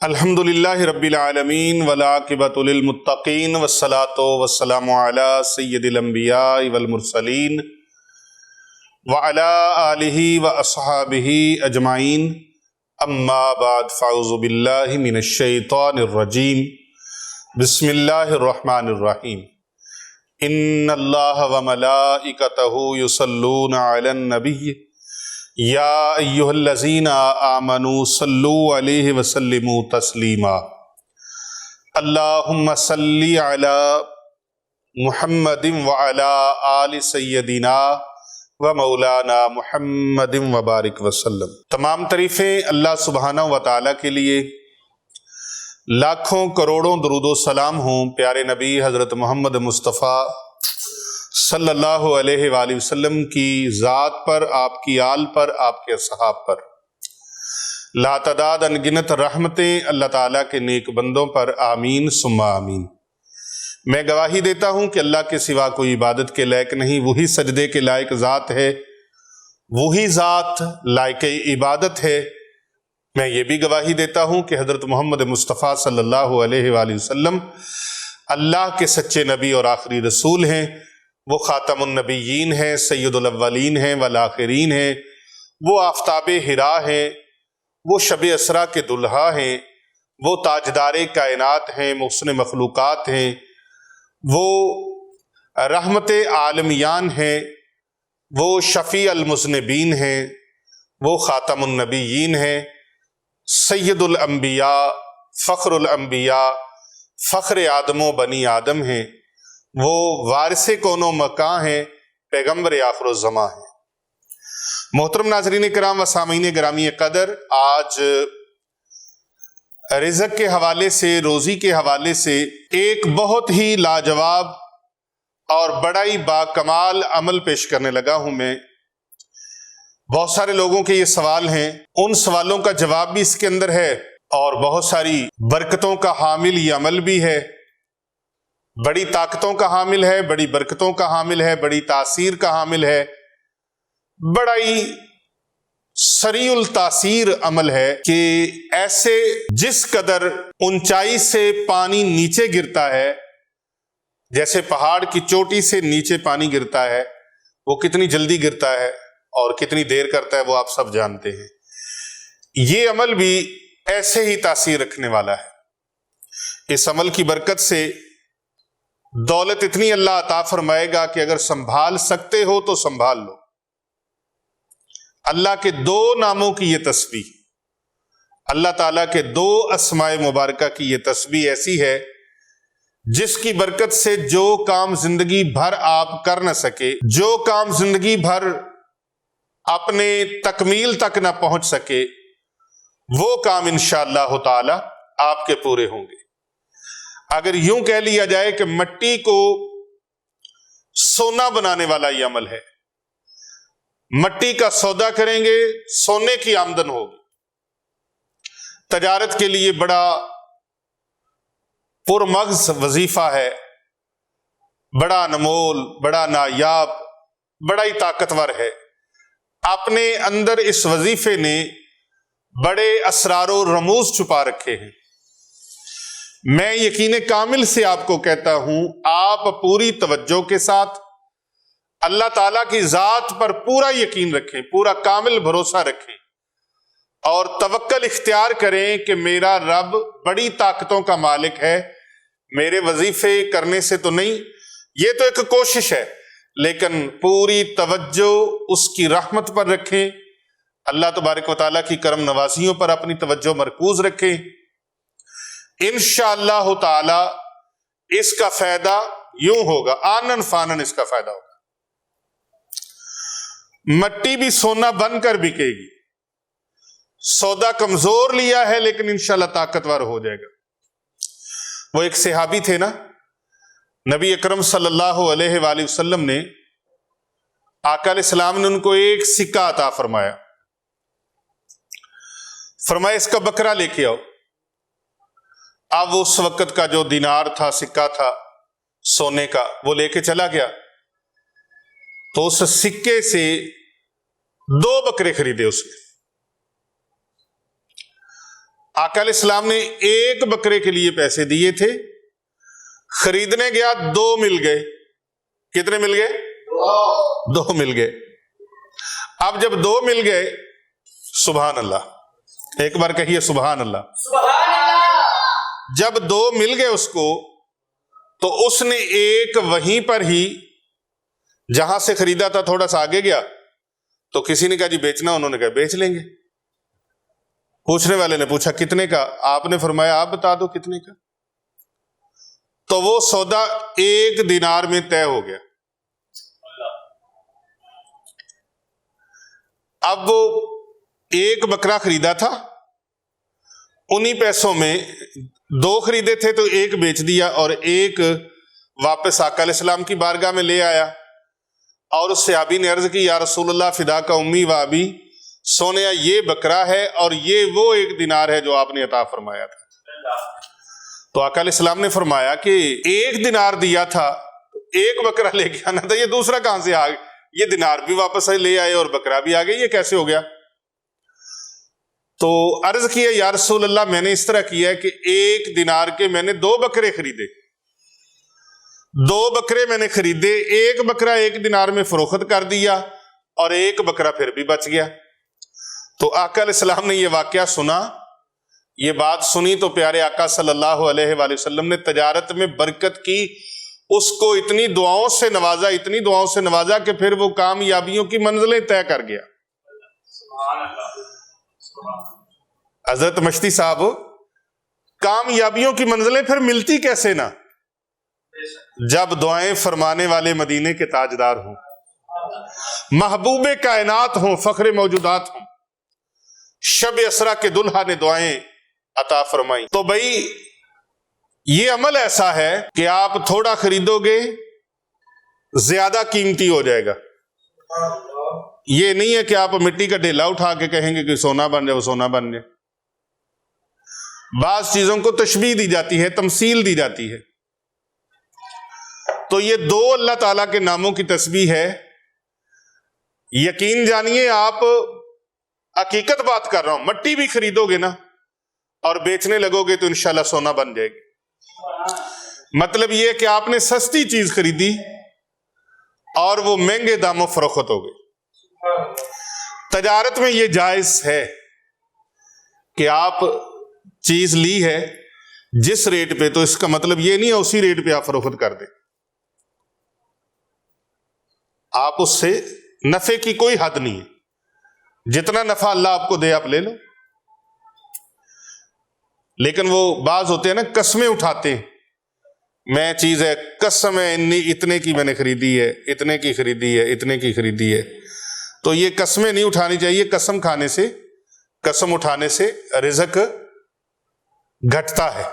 الحمدللہ رب العالمین والعاقبۃ للمتقین والصلاۃ والسلام علی سید الانبیاء والمرسلین وعلی آلہ واصحابہ اجمعین اما بعد فاعوذ باللہ من الشیطان الرجیم بسم اللہ الرحمن الرحیم ان اللہ وملائکتہ یصلون علی النبی یا ایہا الذین آمنوا صلوا علیہ وسلموا تسلیما اللہم صلی علی محمد وعلی آل سیدنا و مولانا محمد وبارک وسلم۔ تمام تعریفیں اللہ سبحانہ و تعالیٰ کے لیے، لاکھوں کروڑوں درود و سلام ہوں پیارے نبی حضرت محمد مصطفیٰ صلی اللہ علیہ وآلہ وسلم کی ذات پر، آپ کی آل پر، آپ کے اصحاب پر۔ لاتعداد انگنت رحمتیں اللہ تعالیٰ کے نیک بندوں پر، آمین ثم آمین۔ میں گواہی دیتا ہوں کہ اللہ کے سوا کوئی عبادت کے لائق نہیں، وہی سجدے کے لائق ذات ہے، وہی ذات لائق عبادت ہے۔ میں یہ بھی گواہی دیتا ہوں کہ حضرت محمد مصطفیٰ صلی اللہ علیہ وآلہ وسلم اللہ کے سچے نبی اور آخری رسول ہیں۔ وہ خاتم النبیین ہیں، سید الاولین ہیں والآخرین ہیں، وہ آفتاب حرا ہیں، وہ شب اسرا کے دلہا ہیں، وہ تاجدار کائنات ہیں، محسن مخلوقات ہیں، وہ رحمت عالمیان ہیں، وہ شفیع المذنبین ہیں، وہ خاتم النبیین ہیں، سید الانبیاء، فخر الانبیاء، فخر آدم و بنی آدم ہیں، وہ وارث کون و مکاں ہیں، پیغمبر آخر الزماں ہیں۔ محترم ناظرین کرام و سامعین گرامی قدر، آج رزق کے حوالے سے، روزی کے حوالے سے ایک بہت ہی لاجواب اور بڑا ہی باکمال عمل پیش کرنے لگا ہوں میں۔ بہت سارے لوگوں کے یہ سوال ہیں، ان سوالوں کا جواب بھی اس کے اندر ہے، اور بہت ساری برکتوں کا حامل یہ عمل بھی ہے، بڑی طاقتوں کا حامل ہے، بڑی برکتوں کا حامل ہے، بڑی تاثیر کا حامل ہے، بڑا ہی سریع التاثیر عمل ہے کہ ایسے جس قدر اونچائی سے پانی نیچے گرتا ہے، جیسے پہاڑ کی چوٹی سے نیچے پانی گرتا ہے، وہ کتنی جلدی گرتا ہے اور کتنی دیر کرتا ہے وہ آپ سب جانتے ہیں۔ یہ عمل بھی ایسے ہی تاثیر رکھنے والا ہے۔ اس عمل کی برکت سے دولت اتنی اللہ عطا فرمائے گا کہ اگر سنبھال سکتے ہو تو سنبھال لو۔ اللہ کے دو ناموں کی یہ تسبیح، اللہ تعالیٰ کے دو اسماء مبارکہ کی یہ تسبیح ایسی ہے جس کی برکت سے جو کام زندگی بھر آپ کر نہ سکے، جو کام زندگی بھر اپنے تکمیل تک نہ پہنچ سکے، وہ کام انشاءاللہ تعالی آپ کے پورے ہوں گے۔ اگر یوں کہہ لیا جائے کہ مٹی کو سونا بنانے والا یہ عمل ہے، مٹی کا سودا کریں گے، سونے کی آمدن ہوگی۔ تجارت کے لیے بڑا پرمغز وظیفہ ہے، بڑا انمول، بڑا نایاب، بڑا ہی طاقتور ہے۔ اپنے اندر اس وظیفے نے بڑے اسرار و رموز چھپا رکھے ہیں۔ میں یقین کامل سے آپ کو کہتا ہوں، آپ پوری توجہ کے ساتھ اللہ تعالیٰ کی ذات پر پورا یقین رکھیں، پورا کامل بھروسہ رکھیں، اور توکل اختیار کریں کہ میرا رب بڑی طاقتوں کا مالک ہے۔ میرے وظیفے کرنے سے تو نہیں، یہ تو ایک کوشش ہے، لیکن پوری توجہ اس کی رحمت پر رکھیں، اللہ تبارک و تعالیٰ کی کرم نوازیوں پر اپنی توجہ مرکوز رکھیں۔ انشاءاللہ تعالی اس کا فائدہ یوں ہوگا، آنن فانن اس کا فائدہ ہوگا۔ مٹی بھی سونا بن کر بکے گی، سودا کمزور لیا ہے لیکن انشاءاللہ طاقتور ہو جائے گا۔ وہ ایک صحابی تھے نا، نبی اکرم صلی اللہ علیہ وآلہ وسلم نے، آقا علیہ السلام نے ان کو ایک سکہ عطا فرمایا، فرمایا اس کا بکرا لے کے آؤ۔ اب اس وقت کا جو دینار تھا، سکہ تھا سونے کا، وہ لے کے چلا گیا، تو اس سکے سے 2 بکرے خریدے اس نے۔ آقا علیہ السلام نے ایک بکرے کے لیے پیسے دیے تھے، خریدنے گیا 2 مل گئے۔ کتنے مل گئے؟ 2 مل گئے۔ اب جب 2 مل گئے، سبحان اللہ، ایک بار کہیے سبحان اللہ۔ سبحان اللہ۔ جب 2 مل گئے اس کو، تو اس نے ایک وہیں پر ہی جہاں سے خریدا تھا تھوڑا سا آگے گیا، تو کسی نے کہا جی بیچنا، انہوں نے کہا بیچ لیں گے۔ پوچھنے والے نے پوچھا کتنے کا؟ آپ نے فرمایا آپ بتا دو کتنے کا۔ تو وہ سودا 1 دینار میں طے ہو گیا۔ اب وہ ایک بکرا خریدا تھا، انہی پیسوں میں 2 خریدے تھے تو 1 بیچ دیا، اور 1 واپس آقا علیہ السلام کی بارگاہ میں لے آیا، اور اس صحابی نے عرض کی یا رسول اللہ فدا کا امی و ابی، سونیا یہ بکرا ہے اور یہ وہ 1 دینار ہے جو آپ نے عطا فرمایا تھا۔ تو آقا علیہ السلام نے فرمایا کہ 1 دینار دیا تھا، 1 بکرا لے کے آنا تھا، یہ دوسرا کہاں سے آ گیا؟ یہ دینار بھی واپس لے آئے اور بکرا بھی آ گیا، یہ کیسے ہو گیا؟ تو عرض کیا یا رسول اللہ میں نے اس طرح کیا ہے کہ 1 دینار کے میں نے 2 بکرے خریدے، 2 بکرے میں نے خریدے، 1 بکرا 1 دینار میں فروخت کر دیا اور 1 بکرا پھر بھی بچ گیا۔ تو آقا علیہ السلام نے یہ واقعہ سنا، یہ بات سنی تو پیارے آقا صلی اللہ علیہ وآلہ وسلم نے تجارت میں برکت کی، اس کو اتنی دعاؤں سے نوازا، اتنی دعاؤں سے نوازا کہ پھر وہ کامیابیوں کی منزلیں طے کر گیا۔ حضرت مشتی صاحب، کامیابیوں کی منزلیں پھر ملتی کیسے نہ، جب دعائیں فرمانے والے مدینے کے تاجدار ہوں، محبوب کائنات ہوں، فخر موجودات ہوں، شب اسرا کے دلہا نے دعائیں عطا فرمائی۔ تو بھائی یہ عمل ایسا ہے کہ آپ تھوڑا خریدو گے زیادہ قیمتی ہو جائے گا۔ یہ نہیں ہے کہ آپ مٹی کا ڈھیلا اٹھا کے کہیں گے کہ سونا بن جائے، وہ سونا بن جائے۔ بعض چیزوں کو تشبیہ دی جاتی ہے، تمثیل دی جاتی ہے۔ تو یہ 2 اللہ تعالیٰ کے ناموں کی تسبیح ہے۔ یقین جانیے، آپ حقیقت بات کر رہا ہوں، مٹی بھی خریدو گے نا اور بیچنے لگو گے تو انشاءاللہ سونا بن جائے گی۔ مطلب یہ کہ آپ نے سستی چیز خریدی اور وہ مہنگے داموں فروخت ہو گئی۔ تجارت میں یہ جائز ہے کہ آپ چیز لی ہے جس ریٹ پہ، تو اس کا مطلب یہ نہیں ہے اسی ریٹ پہ آپ فروخت کر دیں۔ آپ اس سے نفع کی کوئی حد نہیں ہے، جتنا نفع اللہ آپ کو دے آپ لے لو۔ لیکن وہ بعض ہوتے ہیں نا، قسمیں اٹھاتے ہیں، میں چیز ہے قسم ہے اتنے کی میں نے خریدی ہے، اتنے کی خریدی ہے، اتنے کی خریدی ہے۔ تو یہ قسمیں نہیں اٹھانی چاہیے۔ قسم کھانے سے، قسم اٹھانے سے رزق گھٹتا ہے،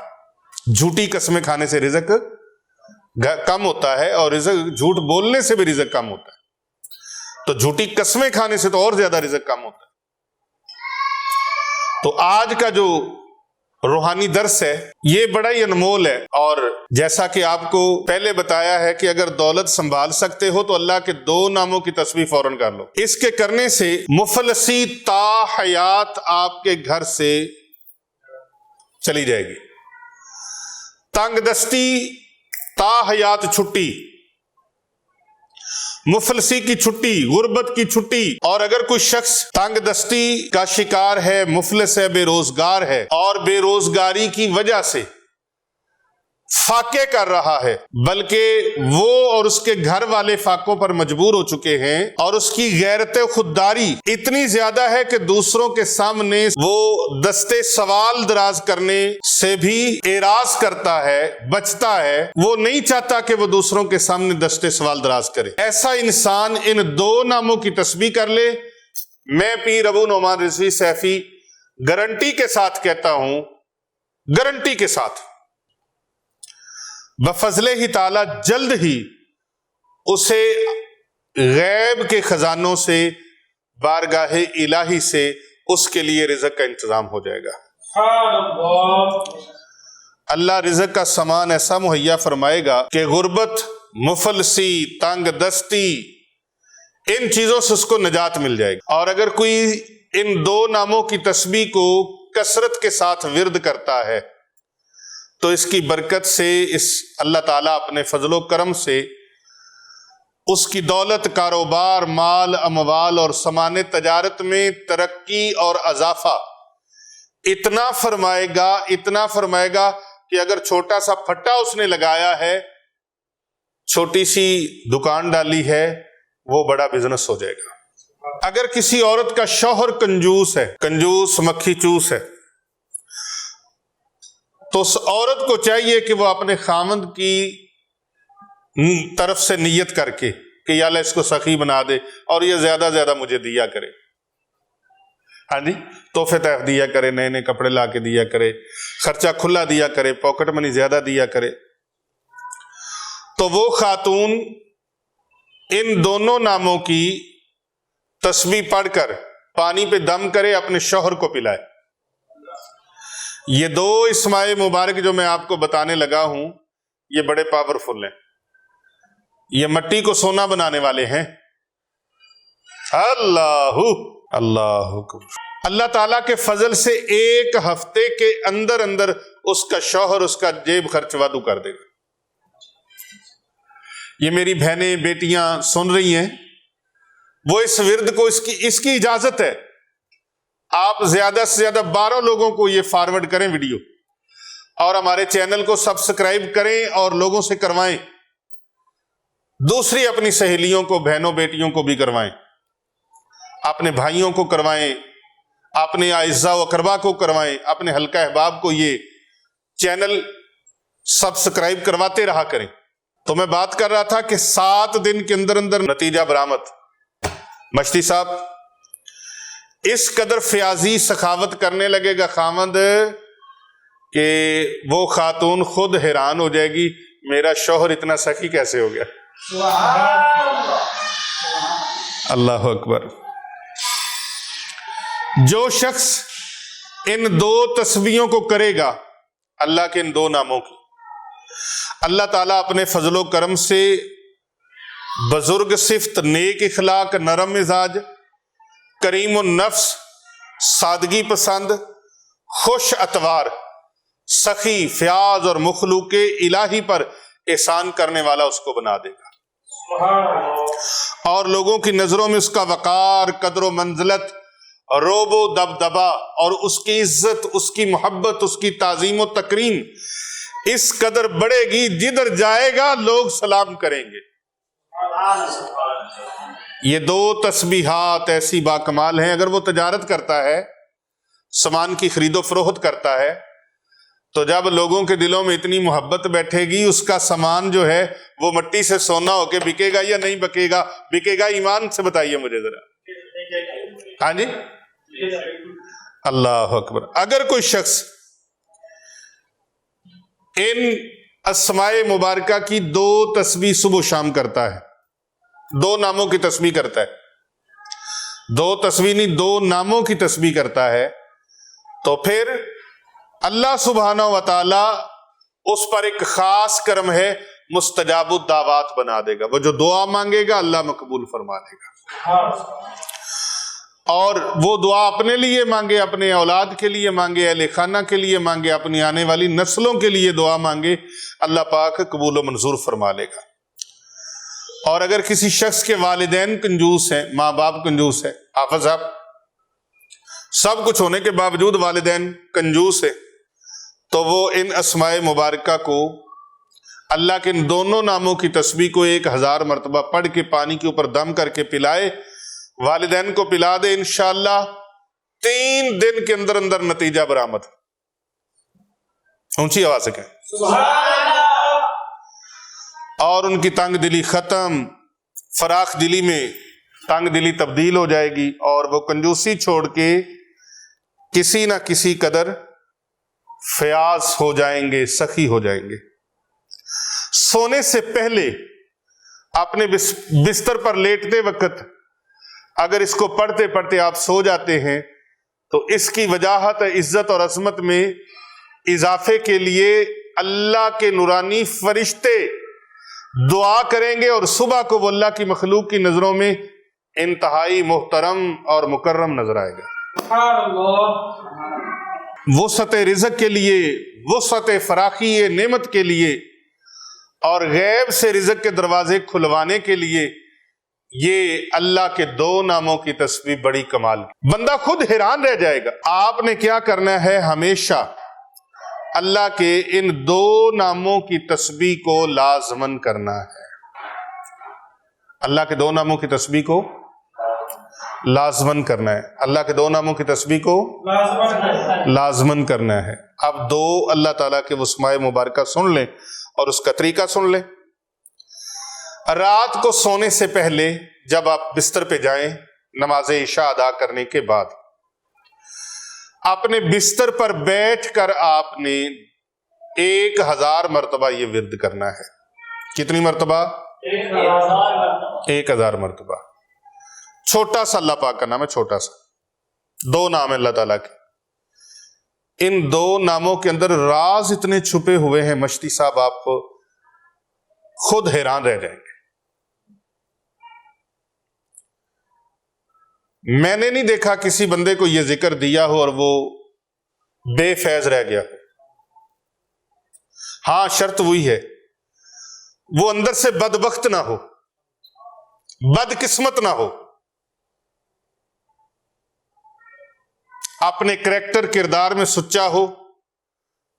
جھوٹی قسمیں کھانے سے رزق کم ہوتا ہے، اور رزق جھوٹ بولنے سے بھی رزق کم ہوتا ہے۔ تو جھوٹی قسمیں کھانے سے تو اور زیادہ رزق کم ہوتا ہے۔ تو آج کا جو روحانی درس ہے یہ بڑا ہی انمول ہے، اور جیسا کہ آپ کو پہلے بتایا ہے کہ اگر دولت سنبھال سکتے ہو تو اللہ کے 2 ناموں کی تسبیح فوراً کر لو۔ اس کے کرنے سے مفلسی تا حیات آپ کے گھر سے چلی جائے گی، تنگ دستی تا حیات چھٹی، مفلسی کی چھٹی، غربت کی چھٹی۔ اور اگر کوئی شخص تنگ دستی کا شکار ہے، مفلس ہے، بے روزگار ہے، اور بے روزگاری کی وجہ سے فاقے کر رہا ہے، بلکہ وہ اور اس کے گھر والے فاقوں پر مجبور ہو چکے ہیں، اور اس کی غیرت خودداری اتنی زیادہ ہے کہ دوسروں کے سامنے وہ دستے سوال دراز کرنے سے بھی اعراض کرتا ہے، بچتا ہے، وہ نہیں چاہتا کہ وہ دوسروں کے سامنے دستے سوال دراز کرے۔ ایسا انسان ان 2 ناموں کی تسبیح کر لے، میں پیر ابو نعمان رضوی سیفی گارنٹی کے ساتھ کہتا ہوں، گارنٹی کے ساتھ، بفضل ہی تعالی جلد ہی اسے غیب کے خزانوں سے، بارگاہ الہی سے اس کے لیے رزق کا انتظام ہو جائے گا۔ اللہ رزق کا سامان ایسا مہیا فرمائے گا کہ غربت، مفلسی، تنگ دستی، ان چیزوں سے اس کو نجات مل جائے گی۔ اور اگر کوئی ان 2 ناموں کی تسبیح کو کثرت کے ساتھ ورد کرتا ہے تو اس کی برکت سے اس اللہ تعالیٰ اپنے فضل و کرم سے اس کی دولت، کاروبار، مال، اموال اور سامان تجارت میں ترقی اور اضافہ اتنا فرمائے گا کہ اگر چھوٹا سا پھٹا اس نے لگایا ہے، چھوٹی سی دکان ڈالی ہے، وہ بڑا بزنس ہو جائے گا۔ اگر کسی عورت کا شوہر کنجوس ہے، کنجوس مکھی چوس ہے، تو اس عورت کو چاہیے کہ وہ اپنے خاوند کی طرف سے نیت کر کے کہ یا اللہ اس کو سخی بنا دے اور یہ زیادہ زیادہ مجھے دیا کرے، ہاں جی، تحفے تحف دیا کرے، نئے نئے کپڑے لا کے دیا کرے، خرچہ کھلا دیا کرے، پاکٹ منی زیادہ دیا کرے، تو وہ خاتون ان دونوں ناموں کی تسبیح پڑھ کر پانی پہ دم کرے، اپنے شوہر کو پلائے۔ یہ دو اسماء مبارک جو میں آپ کو بتانے لگا ہوں، یہ بڑے پاورفل ہیں، یہ مٹی کو سونا بنانے والے ہیں۔ اللہ اللہ تعالیٰ کے فضل سے ایک ہفتے کے اندر اندر اس کا شوہر اس کا جیب خرچ وادو کر دے گا۔ یہ میری بہنیں بیٹیاں سن رہی ہیں، وہ اس ورد کو اس کی اجازت ہے، آپ زیادہ سے زیادہ 12 لوگوں کو یہ فارورڈ کریں ویڈیو، اور ہمارے چینل کو سبسکرائب کریں اور لوگوں سے کروائیں، دوسری اپنی سہیلیوں کو، بہنوں بیٹیوں کو بھی کروائیں، اپنے بھائیوں کو کروائیں، اپنے اعزاء و اقربا کو کروائیں، اپنے حلقہ احباب کو یہ چینل سبسکرائب کرواتے رہا کریں۔ تو میں بات کر رہا تھا کہ 7 دن کے اندر اندر نتیجہ برآمد۔ مشتی صاحب اس قدر فیاضی سخاوت کرنے لگے گا خاوند کہ وہ خاتون خود حیران ہو جائے گی، میرا شوہر اتنا سخی کیسے ہو گیا۔ اللہ اکبر۔ جو شخص ان 2 تسبیحوں کو کرے گا، اللہ کے ان 2 ناموں کی، اللہ تعالیٰ اپنے فضل و کرم سے بزرگ صفت، نیک اخلاق، نرم مزاج، کریم النفس، سادگی پسند، خوش اتوار، سخی، فیاض اور مخلوق الہی پر احسان کرنے والا اس کو بنا دے گا، اور لوگوں کی نظروں میں اس کا وقار، قدر و منزلت، روب و دبدبا اور اس کی عزت، اس کی محبت، اس کی تعظیم و تکریم اس قدر بڑھے گی، جدھر جائے گا لوگ سلام کریں گے۔ یہ 2 تسبیحات ایسی باکمال ہیں، اگر وہ تجارت کرتا ہے، سامان کی خرید و فروخت کرتا ہے، تو جب لوگوں کے دلوں میں اتنی محبت بیٹھے گی، اس کا سامان جو ہے وہ مٹی سے سونا ہو کے بکے گا یا نہیں بکے گا؟ بکے گا، ایمان سے بتائیے مجھے ذرا۔ ہاں جی، اللہ اکبر۔ اگر کوئی شخص ان اسماء مبارکہ کی 2 تسبیح صبح و شام کرتا ہے، 2 ناموں کی تسبیح کرتا ہے، 2 تسبیح نہیں 2 ناموں کی تسبیح کرتا ہے، تو پھر اللہ سبحانہ و تعالی اس پر ایک خاص کرم ہے، مستجاب الدعوات بنا دے گا۔ وہ جو دعا مانگے گا اللہ مقبول فرما دے گا، اور وہ دعا اپنے لیے مانگے، اپنے اولاد کے لیے مانگے، اہل خانہ کے لیے مانگے، اپنی آنے والی نسلوں کے لیے دعا مانگے، اللہ پاک قبول و منظور فرما لے گا۔ اور اگر کسی شخص کے والدین کنجوس ہیں، ماں باپ کنجوس ہیں، حافظ صاحب سب کچھ ہونے کے باوجود والدین کنجوس ہیں، تو وہ ان اسماء مبارکہ کو، اللہ کے ان دونوں ناموں کی تسبیح کو 1000 مرتبہ پڑھ کے پانی کے اوپر دم کر کے پلائے، والدین کو پلا دے، انشاءاللہ 3 دن کے اندر اندر نتیجہ برآمد۔ اونچی آواز سے کہیں سبحان اللہ۔ اور ان کی تنگ دلی ختم، فراخ دلی میں تنگ دلی تبدیل ہو جائے گی، اور وہ کنجوسی چھوڑ کے کسی نہ کسی قدر فیاض ہو جائیں گے، سخی ہو جائیں گے۔ سونے سے پہلے اپنے بستر پر لیٹتے وقت اگر اس کو پڑھتے پڑھتے آپ سو جاتے ہیں، تو اس کی وجاہت عزت اور عظمت میں اضافے کے لیے اللہ کے نورانی فرشتے دعا کریں گے، اور صبح کو وہ اللہ کی مخلوق کی نظروں میں انتہائی محترم اور مکرم نظر آئے گا۔ وسعت رزق کے لیے، وسعت فراخی نعمت کے لیے اور غیب سے رزق کے دروازے کھلوانے کے لیے یہ اللہ کے دو ناموں کی تسبیح بڑی کمال کی۔ بندہ خود حیران رہ جائے گا۔ آپ نے کیا کرنا ہے؟ ہمیشہ اللہ کے ان دو ناموں کی تسبیح کو لازمن کرنا ہے۔ اللہ کے دو ناموں کی تسبیح کو لازمن کرنا ہے۔ اللہ کے دو ناموں کی تسبیح کو لازمن کرنا ہے۔ اب دو اللہ تعالیٰ کے اسماء مبارکہ سن لیں اور اس کا طریقہ سن لیں۔ رات کو سونے سے پہلے جب آپ بستر پہ جائیں، نماز عشاء ادا کرنے کے بعد اپنے بستر پر بیٹھ کر آپ نے 1000 مرتبہ یہ ورد کرنا ہے۔ کتنی مرتبہ؟ 1000 مرتبہ۔ چھوٹا سا اللہ پاک کا نام ہے، چھوٹا سا، دو نام ہے اللہ تعالیٰ کے۔ ان دو ناموں کے اندر راز اتنے چھپے ہوئے ہیں مشتی صاحب، آپ خود حیران رہ جائیں گے۔ میں نے نہیں دیکھا کسی بندے کو یہ ذکر دیا ہو اور وہ بے فیض رہ گیا ہو۔ ہاں، شرط وہی ہے، وہ اندر سے بدبخت نہ ہو، بد قسمت نہ ہو، اپنے کریکٹر کردار میں سچا ہو،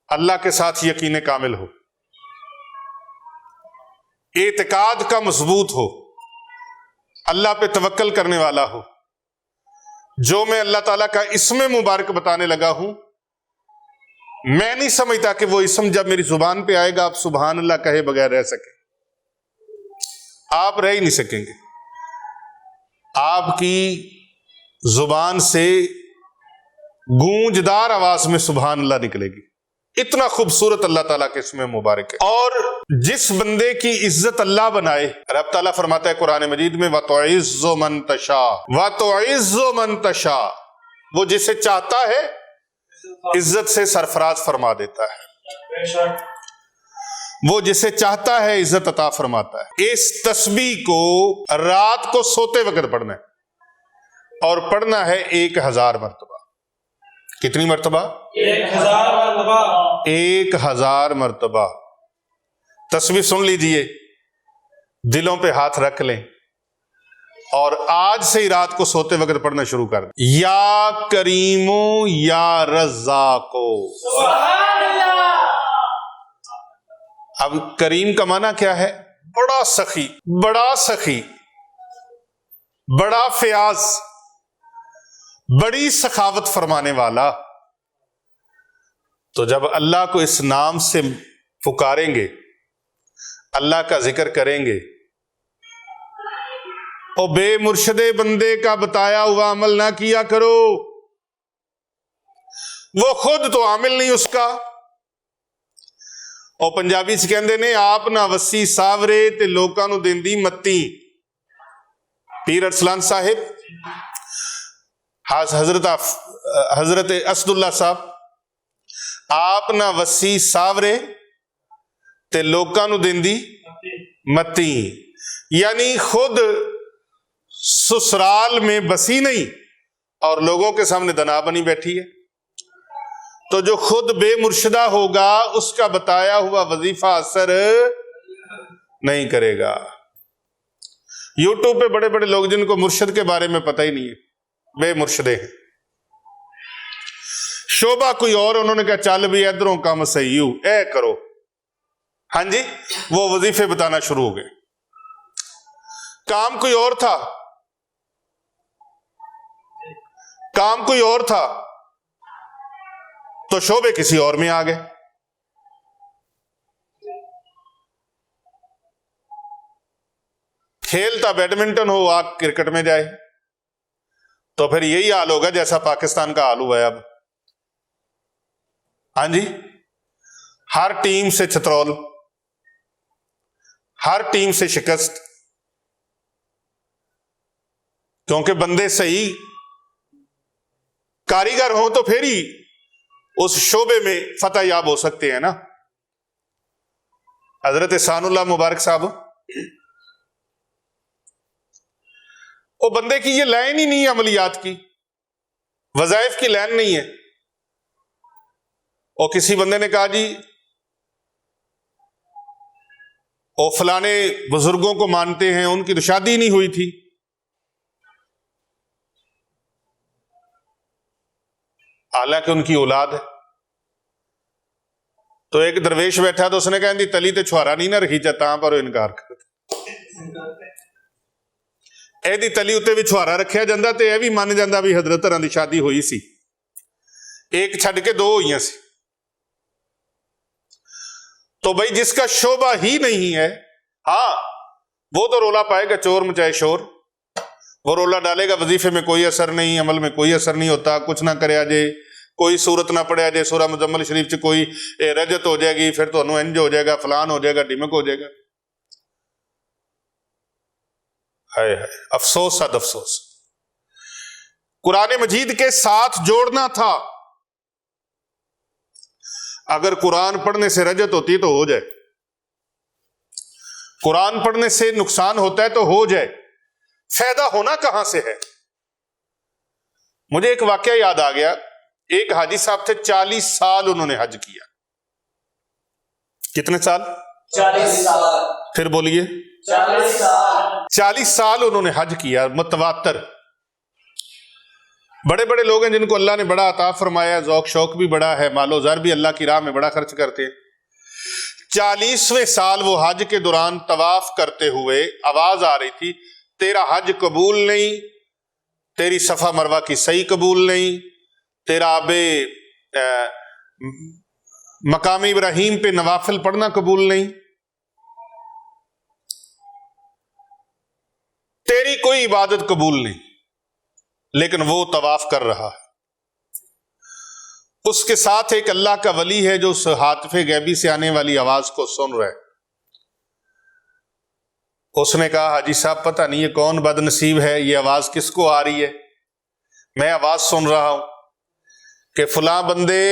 اللہ کے ساتھ یقین کامل ہو، اعتقاد کا مضبوط ہو، اللہ پہ توکل کرنے والا ہو۔ جو میں اللہ تعالیٰ کا اسم مبارک بتانے لگا ہوں، میں نہیں سمجھتا کہ وہ اسم جب میری زبان پہ آئے گا آپ سبحان اللہ کہے بغیر رہ سکیں۔ آپ رہ ہی نہیں سکیں گے۔ آپ کی زبان سے گونجدار آواز میں سبحان اللہ نکلے گی، اتنا خوبصورت اللہ تعالیٰ کے اسم مبارک ہے۔ اور جس بندے کی عزت اللہ بنائے، رب تعالیٰ فرماتا ہے قرآن مجید میں وَتُعِزُّ مَن تَشَاءُ وَتُعِزُّ مَن تَشَاءُ، وہ جسے چاہتا ہے عزت سے سرفراز فرما دیتا ہے، وہ جسے چاہتا ہے عزت عطا فرماتا ہے۔ اس تسبیح کو رات کو سوتے وقت پڑھنا ہے اور پڑھنا ہے 1000 مرتبہ۔ کتنی مرتبہ؟ 1000 مرتبہ۔ 1000 مرتبہ۔ تسبیح سن لیجئے، دلوں پہ ہاتھ رکھ لیں اور آج سے ہی رات کو سوتے وقت پڑھنا شروع کر دیں۔ یا کریمو یا رزاقو۔ سبحان اللہ۔ اب کریم کا معنی کیا ہے؟ بڑا سخی، بڑا سخی، بڑا فیاض، بڑی سخاوت فرمانے والا۔ تو جب اللہ کو اس نام سے پکاریں گے، اللہ کا ذکر کریں گے، او بے مرشد بندے کا بتایا ہوا عمل نہ کیا کرو، وہ خود تو عامل نہیں اس کا۔ او پنجابی چ کہندے نے آپ نہ وسی ساورے تے لوکاں نو دیندی متی۔ پیر ارسلان صاحب، حضرت اسد اللہ صاحب، آپ نہ وسی ساورے تے لوکاں نو دیندی متی، یعنی خود سسرال میں بسی نہیں اور لوگوں کے سامنے دنا بنی بیٹھی ہے۔ تو جو خود بے مرشدہ ہوگا اس کا بتایا ہوا وظیفہ اثر نہیں کرے گا۔ یوٹیوب پہ بڑے بڑے لوگ جن کو مرشد کے بارے میں پتہ ہی نہیں ہے، بے مرشدے ہیں، شعبہ کوئی اور، انہوں نے کہا چل بھی ادھروں کام صحیح ہو، اے کرو، ہاں جی، وہ وظیفے بتانا شروع ہو گئے۔ کام کوئی اور تھا، کام کوئی اور تھا تو شعبے کسی اور میں آ گئے۔ کھیلتا بیڈمنٹن ہو، آگ کرکٹ میں جائے، تو پھر یہی حال ہوگا جیسا پاکستان کا حال ہوا ہے اب۔ ہاں جی، ہر ٹیم سے چھترول، ہر ٹیم سے شکست، کیونکہ بندے صحیح کاریگر ہوں تو پھر ہی اس شعبے میں فتح یاب ہو سکتے ہیں نا۔ حضرت ثان اللہ مبارک صاحب، وہ بندے کی یہ لائن ہی نہیں ہے، عملیات کی، وظائف کی لائن نہیں ہے، اور کسی بندے نے کہا جی وہ فلانے بزرگوں کو مانتے ہیں، ان کی تو شادی نہیں ہوئی تھی، حالانکہ ان کی اولاد ہے۔ تو ایک درویش بیٹھا تو اس نے کہا دی تلی تے چھوارا نہیں نہ رکھی چاہتا پر وہ انکار کرتا اے دی تلی اتنے بھی چھوارا رکھیا جاندہ تے اے بھی مان جاندہ بھی حضرت ہراں دی شادی ہوئی سی، ایک چھڑ کے دو ہوئیاں سی۔ تو بھائی جس کا شعبہ ہی نہیں ہے، ہاں وہ تو رولا پائے گا، چور مچائے شور، وہ رولا ڈالے گا، وظیفے میں کوئی اثر نہیں، عمل میں کوئی اثر نہیں ہوتا، کچھ نہ کرے آجے، کوئی صورت نہ پڑے آجے، سورہ مزمل شریف سے کوئی رجت ہو جائے گی، پھر تو انو انج ہو جائے گا، فلان ہو جائے گا، ڈمک ہو جائے گا۔ ہائے ہائے، افسوس صد افسوس۔ قرآن مجید کے ساتھ جوڑنا تھا، اگر قرآن پڑھنے سے رجت ہوتی تو ہو جائے، قرآن پڑھنے سے نقصان ہوتا ہے تو ہو جائے، فائدہ ہونا کہاں سے ہے؟ مجھے ایک واقعہ یاد آ گیا، ایک حاجی صاحب تھے، 40 سال انہوں نے حج کیا۔ کتنے سال؟ 40 سال۔ پھر بولیے 40 سال۔ 40 سال انہوں نے حج کیا، متواتر۔ بڑے بڑے لوگ ہیں جن کو اللہ نے بڑا عطا فرمایا، ذوق شوق بھی بڑا ہے، مال و زر بھی اللہ کی راہ میں بڑا خرچ کرتے ہیں۔ 40ویں سال وہ حج کے دوران طواف کرتے ہوئے آواز آ رہی تھی، تیرا حج قبول نہیں، تیری صفا مروہ کی صحیح قبول نہیں، تیرا آب مقام ابراہیم پہ نوافل پڑھنا قبول نہیں، تیری کوئی عبادت قبول نہیں۔ لیکن وہ طواف کر رہا ہے، اس کے ساتھ ایک اللہ کا ولی ہے جو اس ہاتف غیبی سے آنے والی آواز کو سن رہا ہے۔ اس نے کہا حاجی صاحب پتہ نہیں یہ کون بد نصیب ہے، یہ آواز کس کو آ رہی ہے؟ میں آواز سن رہا ہوں کہ فلاں بندے،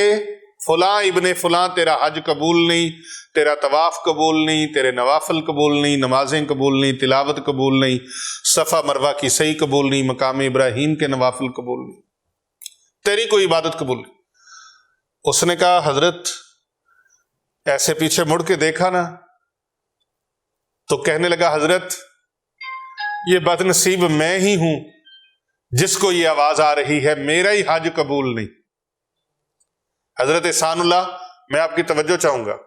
فلاں ابن فلاں تیرا حج قبول نہیں، تیرا طواف قبول نہیں، تیرے نوافل قبول نہیں، نمازیں قبول نہیں، تلاوت قبول نہیں، صفا مروہ کی صحیح قبول نہیں، مقام ابراہیم کے نوافل قبول نہیں، تیری کوئی عبادت قبول نہیں۔ اس نے کہا حضرت ایسے پیچھے مڑ کے دیکھا نا تو کہنے لگا حضرت یہ بد نصیب میں ہی ہوں جس کو یہ آواز آ رہی ہے، میرا ہی حج قبول نہیں۔ حضرت احسان اللہ میں آپ کی توجہ چاہوں گا،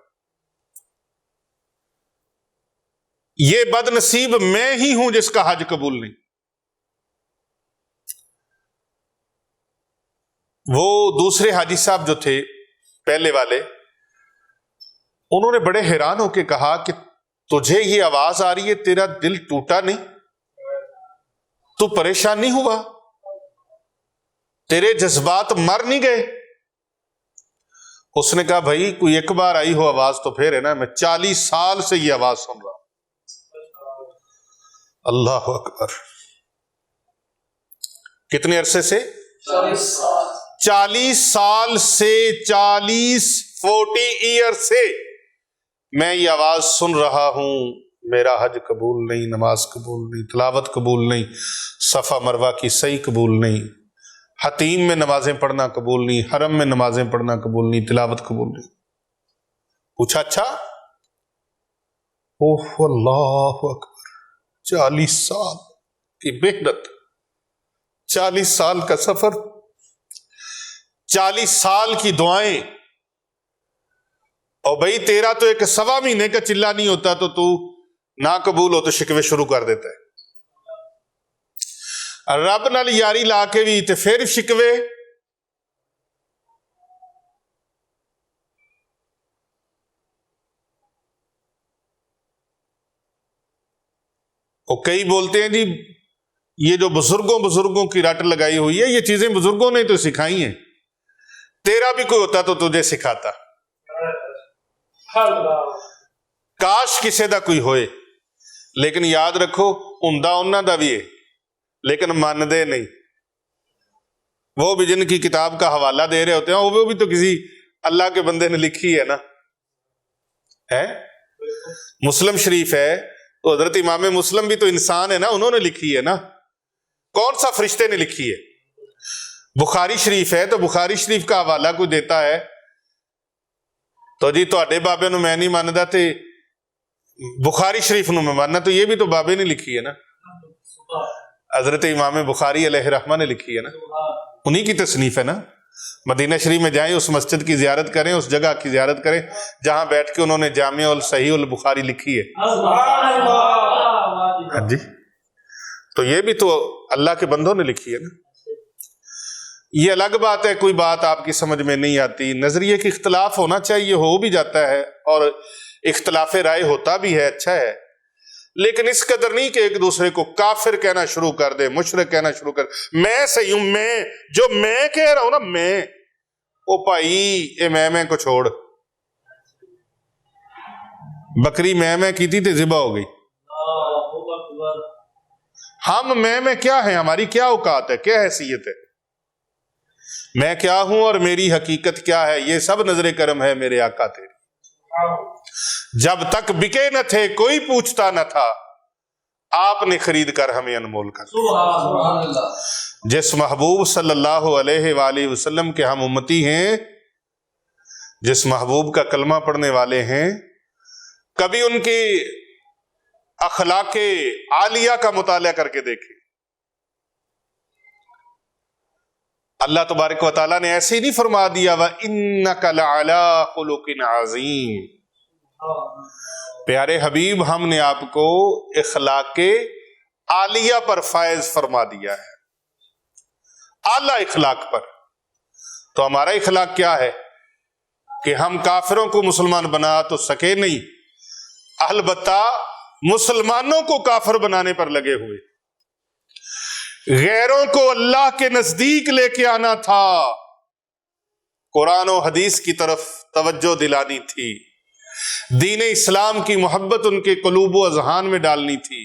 یہ بد نصیب میں ہی ہوں جس کا حج قبول نہیں۔ وہ دوسرے حاجی صاحب جو تھے پہلے والے، انہوں نے بڑے حیران ہو کے کہا کہ تجھے یہ آواز آ رہی ہے، تیرا دل ٹوٹا نہیں؟ تو پریشان نہیں ہوا؟ تیرے جذبات مر نہیں گئے؟ اس نے کہا بھائی کوئی ایک بار آئی ہو آواز تو پھر ہے نا، میں 40 سال سے یہ آواز سن رہا ہوں۔ اللہ اکبر، کتنے عرصے سے؟ 40 سال۔ 40 سال سے، 40 ایئر سے میں یہ آواز سن رہا ہوں، میرا حج قبول نہیں، نماز قبول نہیں، تلاوت قبول نہیں، صفا مروہ کی صحیح قبول نہیں، حتیم میں نمازیں پڑھنا قبول نہیں، حرم میں نمازیں پڑھنا قبول نہیں، تلاوت قبول نہیں۔ پوچھا اچھا؟ اوہ اللہ اکبر، 40 سال کی محنت، 40 سال کا سفر، 40 سال کی دعائیں، اور بھائی تیرا تو ایک 1.25 مہینے کا چلہ نہیں ہوتا تو نہ قبول ہو تو شکوے شروع کر دیتا ہے۔ رب نال یاری لا کے بھی تے پھر شکوے۔ اور کئی بولتے ہیں جی یہ جو بزرگوں کی رٹ لگائی ہوئی ہے، یہ چیزیں بزرگوں نے تو سکھائی ہیں، تیرا بھی کوئی ہوتا تو تجھے سکھاتا۔ کاش کسے دا کوئی ہوئے، لیکن یاد رکھو عمدہ انہاں دا بھی ہے لیکن ماندے نہیں۔ وہ بھی جن کی کتاب کا حوالہ دے رہے ہوتے ہیں وہ بھی تو کسی اللہ کے بندے نے لکھی ہے نا، ہے مسلم شریف ہے تو حضرت امام مسلم بھی تو انسان ہے نا، انہوں نے لکھی ہے نا، کون سا فرشتے نے لکھی ہے؟ بخاری شریف ہے تو بخاری شریف کا حوالہ کوئی دیتا ہے تو جی تواڈے بابے نو میں نہیں ماندا تے بخاری شریف نو میں ماننا، تو یہ بھی تو بابے نے لکھی ہے نا، حضرت امام بخاری علیہ رحمہ نے لکھی ہے نا، انہی کی تصنیف ہے نا۔ مدینہ شریف میں جائیں، اس مسجد کی زیارت کریں، اس جگہ کی زیارت کریں جہاں بیٹھ کے انہوں نے جامع الصحیح البخاری لکھی ہے۔ ہاں جی، تو یہ بھی تو اللہ کے بندوں نے لکھی ہے نا۔ یہ الگ بات ہے، کوئی بات آپ کی سمجھ میں نہیں آتی، نظریے کی اختلاف ہونا چاہیے، ہو بھی جاتا ہے، اور اختلاف رائے ہوتا بھی ہے، اچھا ہے، لیکن اس قدر نہیں کہ ایک دوسرے کو کافر کہنا شروع کر دے، مشرک کہنا شروع کر دے۔ میں صحیح ہوں، میں جو میں کہہ رہا ہوں نا، میں او بھائی اے میں کو چھوڑ، بکری میں کی تھی تے ذبح ہو گئی، ہم میں کیا ہے، ہماری کیا اوقات ہے، کیا حیثیت ہے، میں کیا ہوں اور میری حقیقت کیا ہے، یہ سب نظر کرم ہے میرے آقا تیرے۔ جب تک بکے نہ تھے کوئی پوچھتا نہ تھا، آپ نے خرید کر ہمیں انمول کر دیا۔ جس محبوب صلی اللہ علیہ وآلہ وسلم کے ہم امتی ہیں، جس محبوب کا کلمہ پڑھنے والے ہیں، کبھی ان کی اخلاق عالیہ کا مطالعہ کر کے دیکھیں۔ اللہ تبارک و تعالیٰ نے ایسے ہی نہیں فرما دیا وَإِنَّكَ لَعَلَىٰ خُلُقٍ عَظِيمٍ، پیارے حبیب ہم نے آپ کو اخلاق عالیہ پر فائز فرما دیا ہے، اعلیٰ اخلاق پر۔ تو ہمارا اخلاق کیا ہے کہ ہم کافروں کو مسلمان بنا تو سکے نہیں، البتہ مسلمانوں کو کافر بنانے پر لگے ہوئے، غیروں کو اللہ کے نزدیک لے کے آنا تھا، قرآن و حدیث کی طرف توجہ دلانی تھی، دین اسلام کی محبت ان کے قلوب و اذہان میں ڈالنی تھی،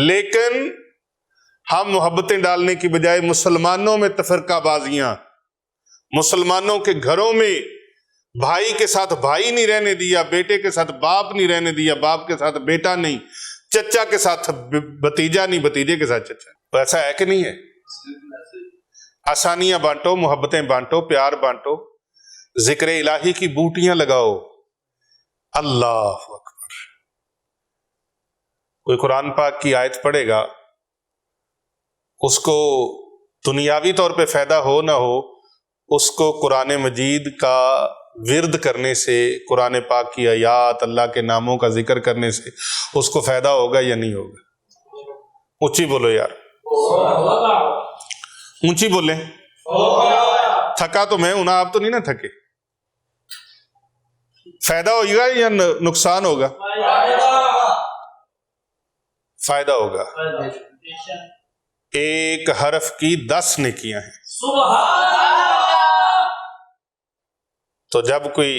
لیکن ہم محبتیں ڈالنے کی بجائے مسلمانوں میں تفرقہ بازیاں، مسلمانوں کے گھروں میں بھائی کے ساتھ بھائی نہیں رہنے دیا، بیٹے کے ساتھ باپ نہیں رہنے دیا، باپ کے ساتھ بیٹا نہیں، چچا کے ساتھ بھتیجا نہیں، بھتیجے کے ساتھ چچا۔ تو ایسا ہے کہ نہیں ہے؟ آسانیاں بانٹو، محبتیں بانٹو، پیار بانٹو، ذکر الہی کی بوٹیاں لگاؤ۔ اللہ اکبر، کوئی قرآن پاک کی آیت پڑھے گا، اس کو دنیاوی طور پہ فائدہ ہو نہ ہو، اس کو قرآن مجید کا ورد کرنے سے، قرآن پاک کی آیات، اللہ کے ناموں کا ذکر کرنے سے اس کو فائدہ ہوگا یا نہیں ہوگا؟ اونچی بولو یار، اونچی بولیں۔ تھکا تو میں ہوں نا، آپ تو نہیں نا تھکے؟ فائدہ ہوگا یا نقصان ہوگا؟ فائدہ ہوگا۔ ایک حرف کی 10 نیکیاں ہیں۔ تو جب کوئی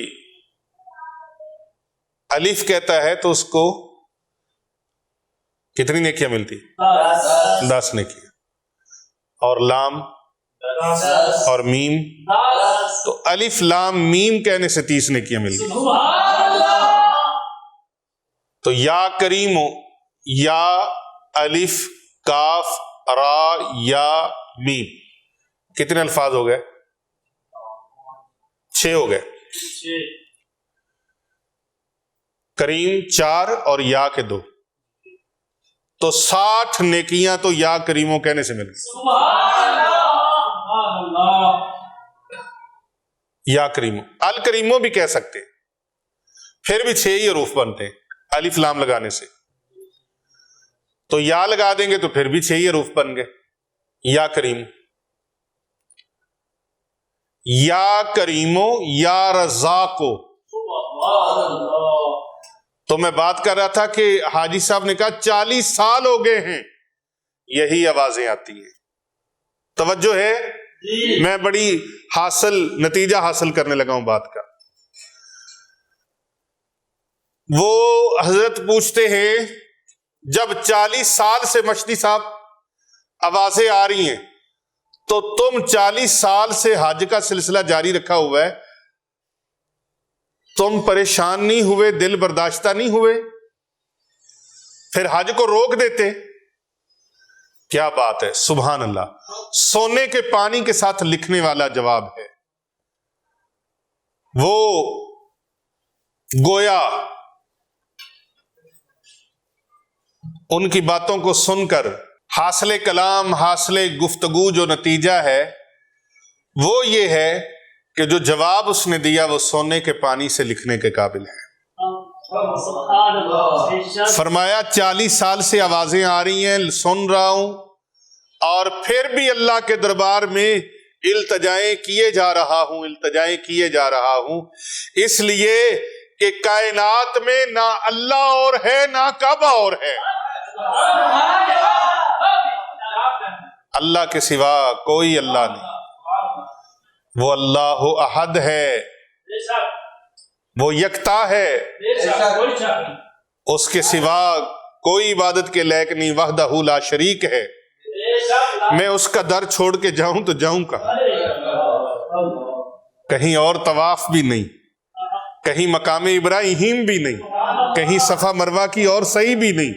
الف کہتا ہے تو اس کو کتنی نیکیاں ملتی؟ 10 نیکیاں۔ اور لام اور میم، تو الف لام میم کہنے سے 30 نیکیاں ملتی۔ تو یا کریم، یا الف کاف را یا میم، کتنے الفاظ ہو گئے؟ 6 ہو گئے۔ کریم 4 اور یا کے 2، تو 60 نیکیاں تو یا کریموں کہنے سے مل گئی۔ یا کریموں، الکریموں بھی کہہ سکتے ہیں، پھر بھی 6 ہی حروف بنتے ہیں الف لام لگانے سے، تو یا لگا دیں گے تو پھر بھی 6 ہی حروف بن گئے۔ یا کریم، یا کریمو، یا رزاقو۔ تو میں بات کر رہا تھا کہ حاجی صاحب نے کہا 40 سال ہو گئے ہیں یہی آوازیں آتی ہیں۔ توجہ ہے؟ میں بڑی نتیجہ حاصل کرنے لگا ہوں بات کا۔ وہ حضرت پوچھتے ہیں جب 40 سال سے مشتی صاحب آوازیں آ رہی ہیں تو تم 40 سال سے حج کا سلسلہ جاری رکھا ہوا ہے، تم پریشان نہیں ہوئے، دل برداشتہ نہیں ہوئے، پھر حج کو روک دیتے؟ کیا بات ہے، سبحان اللہ، سونے کے پانی کے ساتھ لکھنے والا جواب ہے۔ وہ گویا ان کی باتوں کو سن کر حاصل کلام، حاصل گفتگو جو نتیجہ ہے وہ یہ ہے کہ جو جواب اس نے دیا وہ سونے کے پانی سے لکھنے کے قابل ہے۔ فرمایا 40 سال سے آوازیں آ رہی ہیں، سن رہا ہوں، اور پھر بھی اللہ کے دربار میں التجائیں کیے جا رہا ہوں، اس لیے کہ کائنات میں نہ اللہ اور ہے نہ کعبہ اور ہے، اللہ کے سوا کوئی اللہ نہیں۔ وہ اللہ احد ہے، وہ یکتا ہے، اس کے سوا کوئی عبادت کے لائق نہیں، وحدہ لا شریک ہے۔ میں اس کا در چھوڑ کے جاؤں تو جاؤں کہاں؟ کہیں اور طواف بھی نہیں، کہیں مقام ابراہیم بھی نہیں، کہیں صفا مروہ کی اور صحیح بھی نہیں،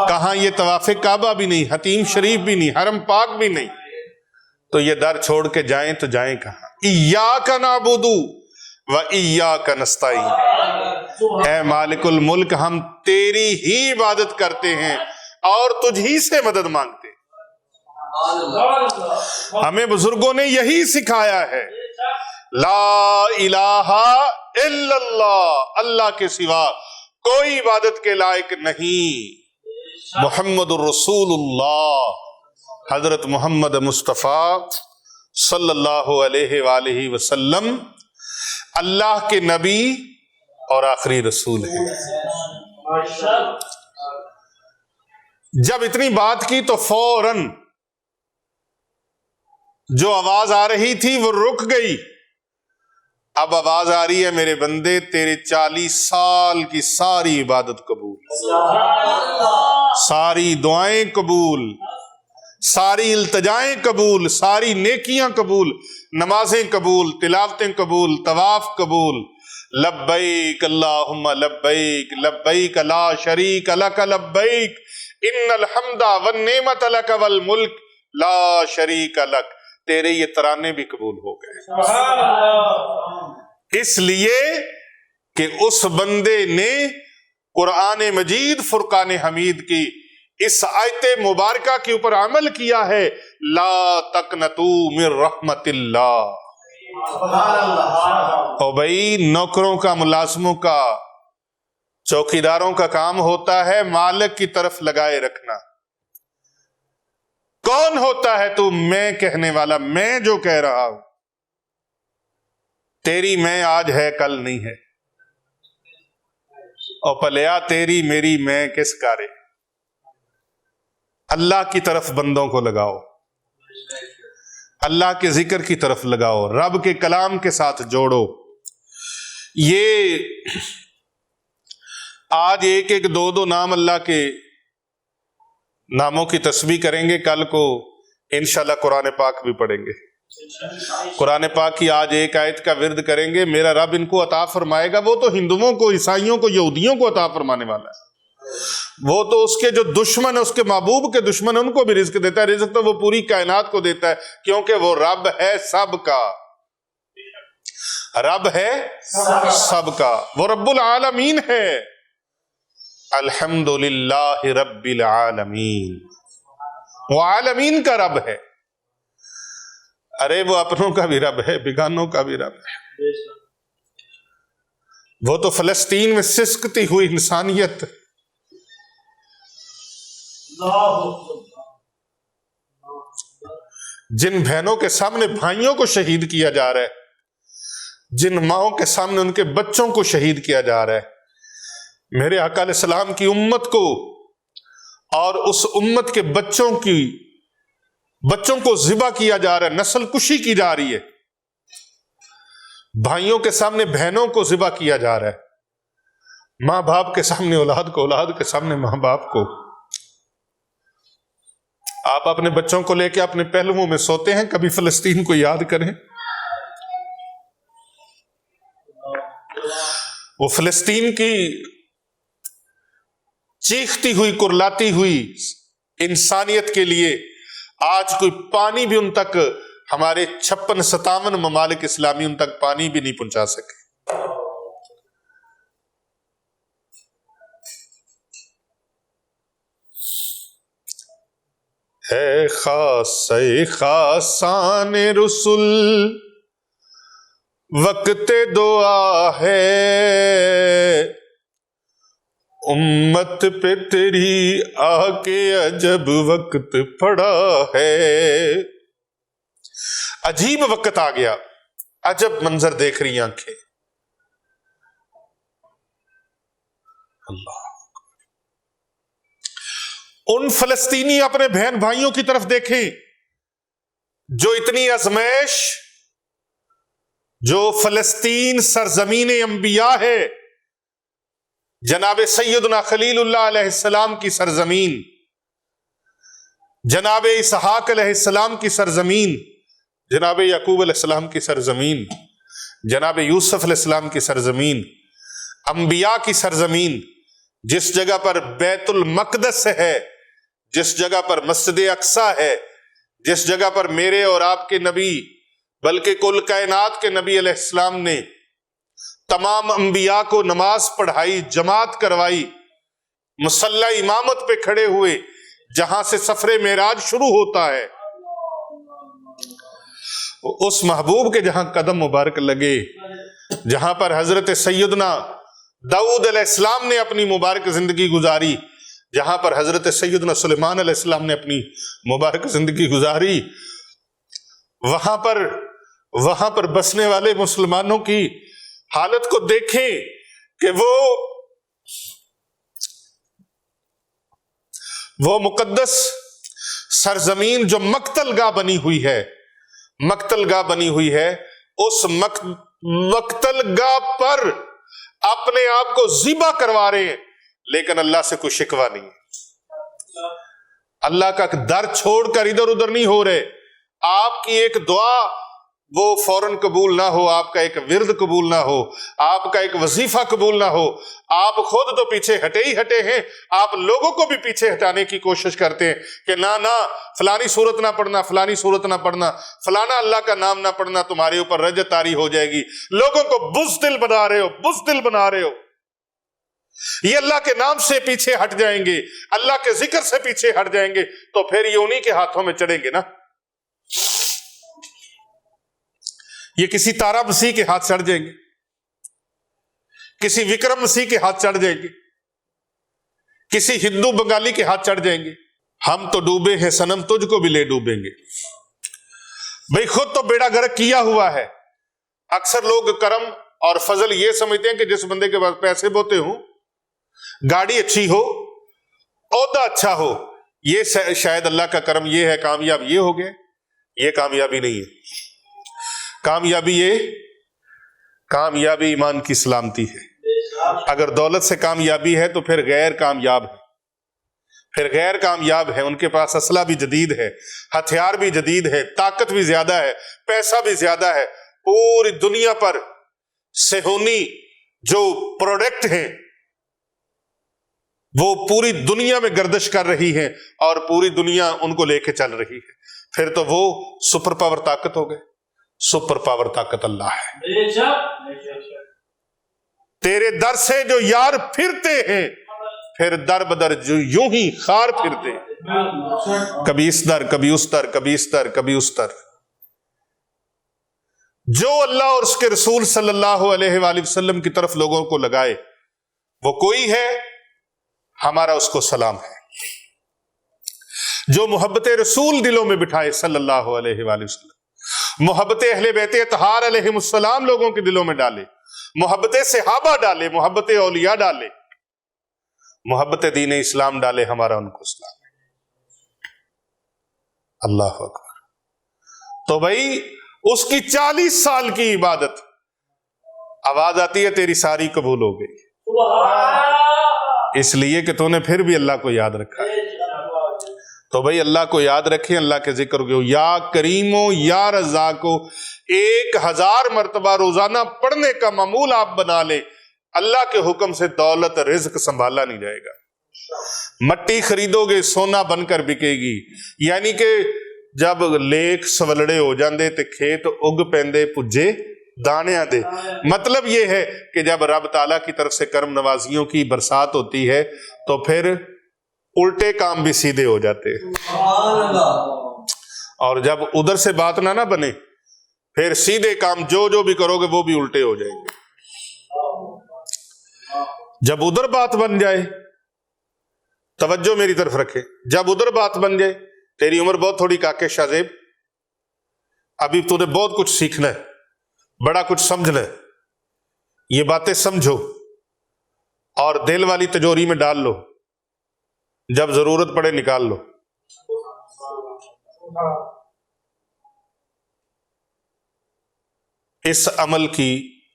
کہاں یہ طواف کعبہ بھی نہیں، حتیم شریف بھی نہیں، حرم پاک بھی نہیں، تو یہ در چھوڑ کے جائیں تو جائیں کہاں؟ ایاک نعبد و ایاک نستعین، اے مالک الملک ہم تیری ہی عبادت کرتے ہیں اور تجھ ہی سے مدد مانگتے ہیں۔ ہمیں بزرگوں نے یہی سکھایا ہے، لا الہ الا اللہ، اللہ کے سوا کوئی عبادت کے لائق نہیں، محمد الرسول اللہ، حضرت محمد مصطفیٰ صلی اللہ علیہ وآلہ وسلم اللہ کے نبی اور آخری رسول ہیں۔ جب اتنی بات کی تو فوراً جو آواز آ رہی تھی وہ رک گئی۔ اب آواز آ رہی ہے، میرے بندے تیرے 40 سال کی ساری عبادت قبول، ساری دعائیں قبول، ساری التجائیں قبول، ساری نیکیاں قبول، نمازیں قبول، تلاوتیں قبول، طواف قبول، لبیک اللہم لبیک، لبیک لا شریک لک لبیک، ان الحمد والنعمت لک والملک لا شریک لک، تیرے یہ ترانے بھی قبول ہو گئے، اس لیے کہ اس بندے نے قرآن مجید فرقان حمید کی اس آیت مبارکہ کے اوپر عمل کیا ہے، لا تقنطوا من رحمت اللہ۔ اور بھائی نوکروں کا، ملازموں کا، چوکیداروں کا کام ہوتا ہے مالک کی طرف لگائے رکھنا۔ کون ہوتا ہے تو؟ میں کہنے والا، میں جو کہہ رہا ہوں، تیری میں آج ہے کل نہیں ہے، اور پلیا تیری میری میں کس کارے؟ اللہ کی طرف بندوں کو لگاؤ، اللہ کے ذکر کی طرف لگاؤ، رب کے کلام کے ساتھ جوڑو۔ یہ آج ایک ایک دو دو نام اللہ کے ناموں کی تسبیح کریں گے، کل کو انشاءاللہ قرآن پاک بھی پڑھیں گے۔ قرآن پاک کی آج ایک آیت کا ورد کریں گے، میرا رب ان کو عطا فرمائے گا۔ وہ تو ہندوؤں کو، عیسائیوں کو، یہودیوں کو عطا فرمانے والا ہے، وہ تو اس کے جو دشمن ہے، اس کے محبوب کے دشمن، ان کو بھی رزق دیتا ہے۔ رزق تو وہ پوری کائنات کو دیتا ہے، کیونکہ وہ رب ہے سب کا، رب ہے سب کا، وہ رب العالمین ہے۔ الحمدللہ رب العالمین، وہ عالمین کا رب ہے۔ ارے وہ اپنوں کا بھی رب ہے، بیگانوں کا بھی رب ہے۔ وہ تو فلسطین میں سسکتی ہوئی انسانیت، جن بہنوں کے سامنے بھائیوں کو شہید کیا جا رہا ہے، جن ماؤں کے سامنے ان کے بچوں کو شہید کیا جا رہا ہے، میرے آقا علیہ السلام کی امت کو اور اس امت کے بچوں کو ذبح کیا جا رہا ہے، نسل کشی کی جا رہی ہے، بھائیوں کے سامنے بہنوں کو ذبح کیا جا رہا ہے، ماں باپ کے سامنے اولاد کو، اولاد کے سامنے ماں باپ کو۔ آپ اپنے بچوں کو لے کے اپنے پہلوؤں میں سوتے ہیں، کبھی فلسطین کو یاد کریں۔ وہ فلسطین کی چیختی ہوئی، کرلاتی ہوئی انسانیت کے لیے آج کوئی پانی بھی ان تک، ہمارے 56-57 ممالک اسلامی ان تک پانی بھی نہیں پہنچا سکے۔ ہے خاصِ خاصان رسل، وقت دعا ہے امت پہ تیری آ کے عجب وقت پڑا ہے۔ عجیب وقت آ گیا، عجب منظر دیکھ رہی آنکھیں۔ اللہ، ان فلسطینی اپنے بہن بھائیوں کی طرف دیکھیں جو اتنی آزمائش، جو فلسطین سرزمین انبیاء ہے، جناب سیدنا خلیل اللہ علیہ السلام کی سرزمین، جناب اسحاق علیہ السلام کی سرزمین، جناب یعقوب علیہ السلام کی سرزمین، جناب یوسف علیہ السلام کی سرزمین، انبیاء کی سرزمین، جس جگہ پر بیت المقدس ہے، جس جگہ پر مسجد اقصیٰ ہے، جس جگہ پر میرے اور آپ کے نبی بلکہ کل کائنات کے نبی علیہ السلام نے تمام انبیاء کو نماز پڑھائی، جماعت کروائی، مصلی امامت پہ کھڑے ہوئے، جہاں سے سفر معراج شروع ہوتا ہے، اس محبوب کے جہاں قدم مبارک لگے، جہاں پر حضرت سیدنا داؤد علیہ السلام نے اپنی مبارک زندگی گزاری، جہاں پر حضرت سیدنا سلیمان علیہ السلام نے اپنی مبارک زندگی گزاری، وہاں پر بسنے والے مسلمانوں کی حالت کو دیکھیں کہ وہ مقدس سرزمین جو مقتل گاہ بنی ہوئی ہے، اس مقتل گاہ پر اپنے آپ کو ذبح کروا رہے ہیں، لیکن اللہ سے کوئی شکوہ نہیں ہے، اللہ کا در چھوڑ کر ادھر ادھر نہیں ہو رہے۔ آپ کی ایک دعا وہ فوراً قبول نہ ہو، آپ کا ایک ورد قبول نہ ہو، آپ کا ایک وظیفہ قبول نہ ہو، آپ خود تو پیچھے ہٹے ہی ہٹے ہیں، آپ لوگوں کو بھی پیچھے ہٹانے کی کوشش کرتے ہیں کہ نہ فلانی صورت نہ پڑھنا، فلانی صورت نہ پڑھنا، فلانا اللہ کا نام نہ پڑھنا، تمہارے اوپر رجت طاری ہو جائے گی۔ لوگوں کو بزدل بنا رہے ہو، یہ اللہ کے نام سے پیچھے ہٹ جائیں گے، اللہ کے ذکر سے پیچھے ہٹ جائیں گے تو پھر یہ انہی کے ہاتھوں میں چڑھیں گے نا، یہ کسی تارا مسیح کے ہاتھ چڑھ جائیں گے، کسی وکرم مسیح کے ہاتھ چڑھ جائیں گے، کسی ہندو بنگالی کے ہاتھ چڑھ جائیں گے۔ ہم تو ڈوبے ہیں صنم، تجھ کو بھی لے ڈوبیں گے۔ بھئی خود تو بیڑا گرک کیا ہوا ہے۔ اکثر لوگ کرم اور فضل یہ سمجھتے ہیں کہ جس بندے کے پاس پیسے بہتے ہوں، گاڑی اچھی ہو، عہدہ اچھا ہو، یہ شاید اللہ کا کرم، یہ ہے کامیاب، یہ ہو گئے۔ یہ کامیابی نہیں ہے۔ کامیابی ایمان کی سلامتی ہے۔ اگر دولت سے کامیابی ہے تو پھر غیر کامیاب ہے، ان کے پاس اسلحہ بھی جدید ہے، ہتھیار بھی جدید ہے، طاقت بھی زیادہ ہے، پیسہ بھی زیادہ ہے، پوری دنیا پر صہیونی جو پروڈکٹ ہیں وہ پوری دنیا میں گردش کر رہی ہے اور پوری دنیا ان کو لے کے چل رہی ہے، پھر تو وہ سپر پاور طاقت ہو گئے۔ سپر پاور طاقت اللہ ہے۔ تیرے در سے جو یار پھرتے ہیں، پھر در بدر جو یوں ہی خار پھرتے ہیں، کبھی اس در کبھی اس در، کبھی اس در کبھی اس در۔ جو اللہ اور اس کے رسول صلی اللہ علیہ وآلہ وسلم کی طرف لوگوں کو لگائے، وہ کوئی ہے، ہمارا اس کو سلام ہے۔ جو محبت رسول دلوں میں بٹھائے صلی اللہ علیہ وآلہ وسلم، محبت اہل بیت اطہار علیہم السلام لوگوں کے دلوں میں ڈالے، محبت صحابہ ڈالے، محبت اولیاء ڈالے، محبت دین اسلام ڈالے، ہمارا ان کو سلام ہے۔ اللہ اکبر۔ تو بھائی اس کی 40 سال کی عبادت، آواز آتی ہے تیری ساری قبول ہو گئی، اس لیے کہ تو نے پھر بھی اللہ کو یاد رکھا۔ تو بھائی اللہ کو یاد رکھیں، اللہ کے ذکر کو، یا کریمو یا رزاقو 1000 مرتبہ روزانہ پڑھنے کا معمول آپ بنا لیں، اللہ کے حکم سے دولت رزق سنبھالا نہیں جائے گا۔ مٹی خریدو گے سونا بن کر بکے گی، یعنی کہ جب لیک سولڑے ہو جاندے تے کھیت اگ پیندے پجے دانیاں دے، مطلب یہ ہے کہ جب رب تعالیٰ کی طرف سے کرم نوازیوں کی برسات ہوتی ہے تو پھر الٹے کام بھی سیدھے ہو جاتے ہیں. سبحان اللہ. اور جب ادھر سے بات نہ بنے پھر سیدھے کام جو بھی کرو گے وہ بھی الٹے ہو جائیں گے. جب ادھر بات بن جائے، توجہ میری طرف رکھے، جب ادھر بات بن جائے، تیری عمر بہت تھوڑی کاکے شاہ، ابھی تو نے بہت کچھ سیکھنا ہے، بڑا کچھ سمجھنا ہے، یہ باتیں سمجھو اور دل والی تجوری میں ڈال لو، جب ضرورت پڑے نکال لو. اس عمل کی،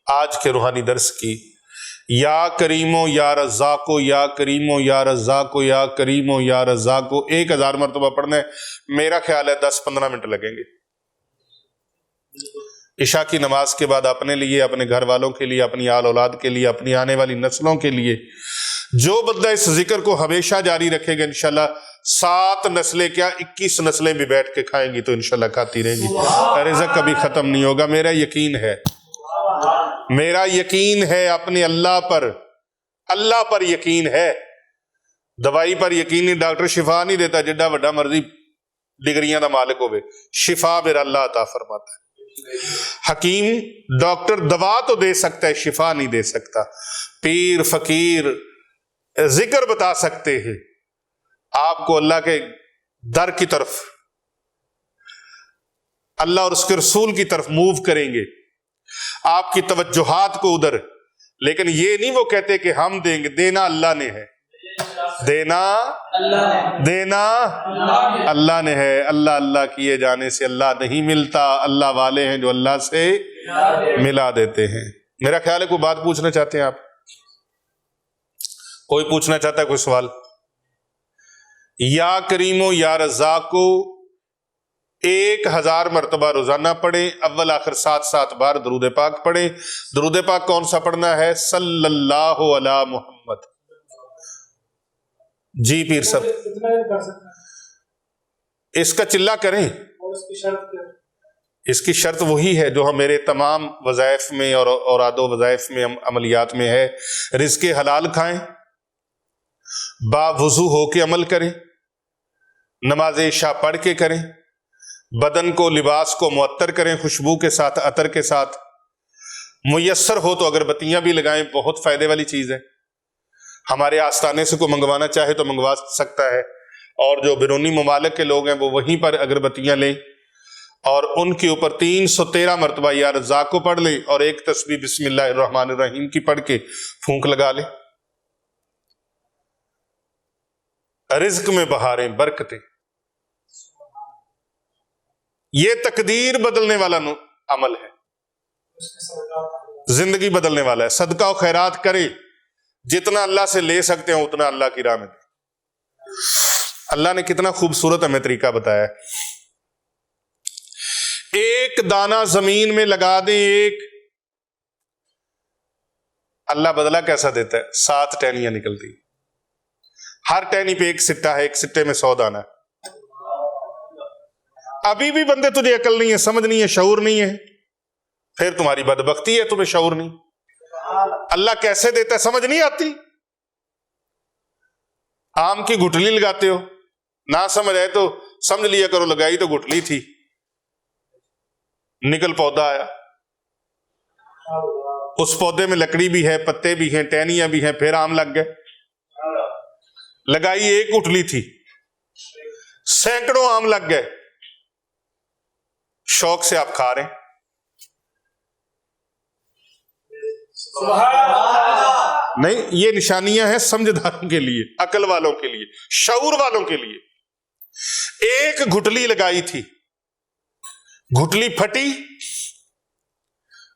آج کے روحانی درس کی، یا کریمو یا رزاقو یا کریمو یا رزاقو یا کریمو یا رزاقو 1000 مرتبہ پڑھنا ہے. میرا خیال ہے 10-15 منٹ لگیں گے. عشاء کی نماز کے بعد اپنے لیے، اپنے گھر والوں کے لیے، اپنی آل اولاد کے لیے، اپنی آنے والی نسلوں کے لیے، جو بندہ اس ذکر کو ہمیشہ جاری رکھے گا انشاءاللہ 7 نسلیں کیا 21 نسلیں بھی بیٹھ کے کھائیں گی تو انشاءاللہ کھاتی رہیں گی. رزق کبھی ختم نہیں ہوگا. میرا یقین ہے، میرا یقین ہے اپنے اللہ پر یقین ہے. دوائی پر یقین نہیں. ڈاکٹر شفا نہیں دیتا جڈا وڈا مرضی ڈگریاں دا مالک ہوئے، شفا میرا اللہ عطا فرماتا ہے. حکیم ڈاکٹر دوا تو دے سکتا ہے، شفا نہیں دے سکتا. پیر فقیر ذکر بتا سکتے ہیں، آپ کو اللہ کے در کی طرف، اللہ اور اس کے رسول کی طرف موو کریں گے، آپ کی توجہات کو ادھر. لیکن یہ نہیں وہ کہتے کہ ہم دیں گے، دینا اللہ نے ہے، دینا اللہ نے ہے. اللہ کیے جانے سے اللہ نہیں ملتا، اللہ والے ہیں جو اللہ سے ملا دیتے ہیں. میرا خیال ہے کوئی بات پوچھنا چاہتے ہیں آپ؟ کوئی پوچھنا چاہتا ہے کوئی سوال؟ یا کریمو یا رزاقو 1000 مرتبہ روزانہ پڑھیں. اول آخر 7 بار درود پاک پڑھیں. درود پاک کون سا پڑھنا ہے؟ صلی اللہ علی محمد. جی پیر صاحب، اس کا چلہ کریں. اس کی شرط وہی ہے جو ہم میرے تمام وظائف میں اور اوراد و وظائف میں، عملیات میں ہے. رزق حلال کھائیں، با وضو ہو کے عمل کریں، نماز عشاء پڑھ کے کریں، بدن کو، لباس کو معطر کریں، خوشبو کے ساتھ، عطر کے ساتھ. میسر ہو تو اگربتیاں بھی لگائیں، بہت فائدے والی چیز ہے. ہمارے آستانے سے کوئی منگوانا چاہے تو منگوا سکتا ہے، اور جو بیرونی ممالک کے لوگ ہیں وہ وہیں پر اگربتیاں لیں اور ان کے اوپر 313 مرتبہ یا رزاق کو پڑھ لیں اور ایک تسبیح بسم اللہ الرحمن الرحیم کی پڑھ کے پھونک لگا لیں. رزق میں بہاریں، برکتیں. یہ تقدیر بدلنے والا عمل ہے، زندگی بدلنے والا ہے. صدقہ و خیرات کریں، جتنا اللہ سے لے سکتے ہیں اتنا اللہ کی راہ میں دیں. اللہ نے کتنا خوبصورت ہمیں طریقہ بتایا ہے. ایک دانہ زمین میں لگا دیں، ایک، اللہ بدلہ کیسا دیتا ہے؟ 7 ٹہنیاں نکلتی، ہر ٹہنی پہ 1 سٹہ ہے، 1 سٹے میں 100 دانہ ہے. ابھی بھی بندے تجھے عقل نہیں ہے، سمجھ نہیں ہے، شعور نہیں ہے، پھر تمہاری بدبختی ہے، تمہیں شعور نہیں. اللہ کیسے دیتا ہے سمجھ نہیں آتی. آم کی گٹلی لگاتے ہو، نہ سمجھ آئے تو سمجھ لیا کرو لگائی تو گٹلی تھی، نکل پودا آیا. اس پودے میں لکڑی بھی ہے، پتے بھی ہیں، ٹہنیاں بھی ہیں، پھر آم لگ گئے. لگائی 1 گٹلی تھی، سینکڑوں آم لگ گئے. شوق سے آپ کھا رہے ہیں. نہیں، یہ نشانیاں ہیں سمجھداروں کے لیے، عقل والوں کے لیے، شعور والوں کے لیے. 1 گٹلی لگائی تھی، گٹلی پھٹی،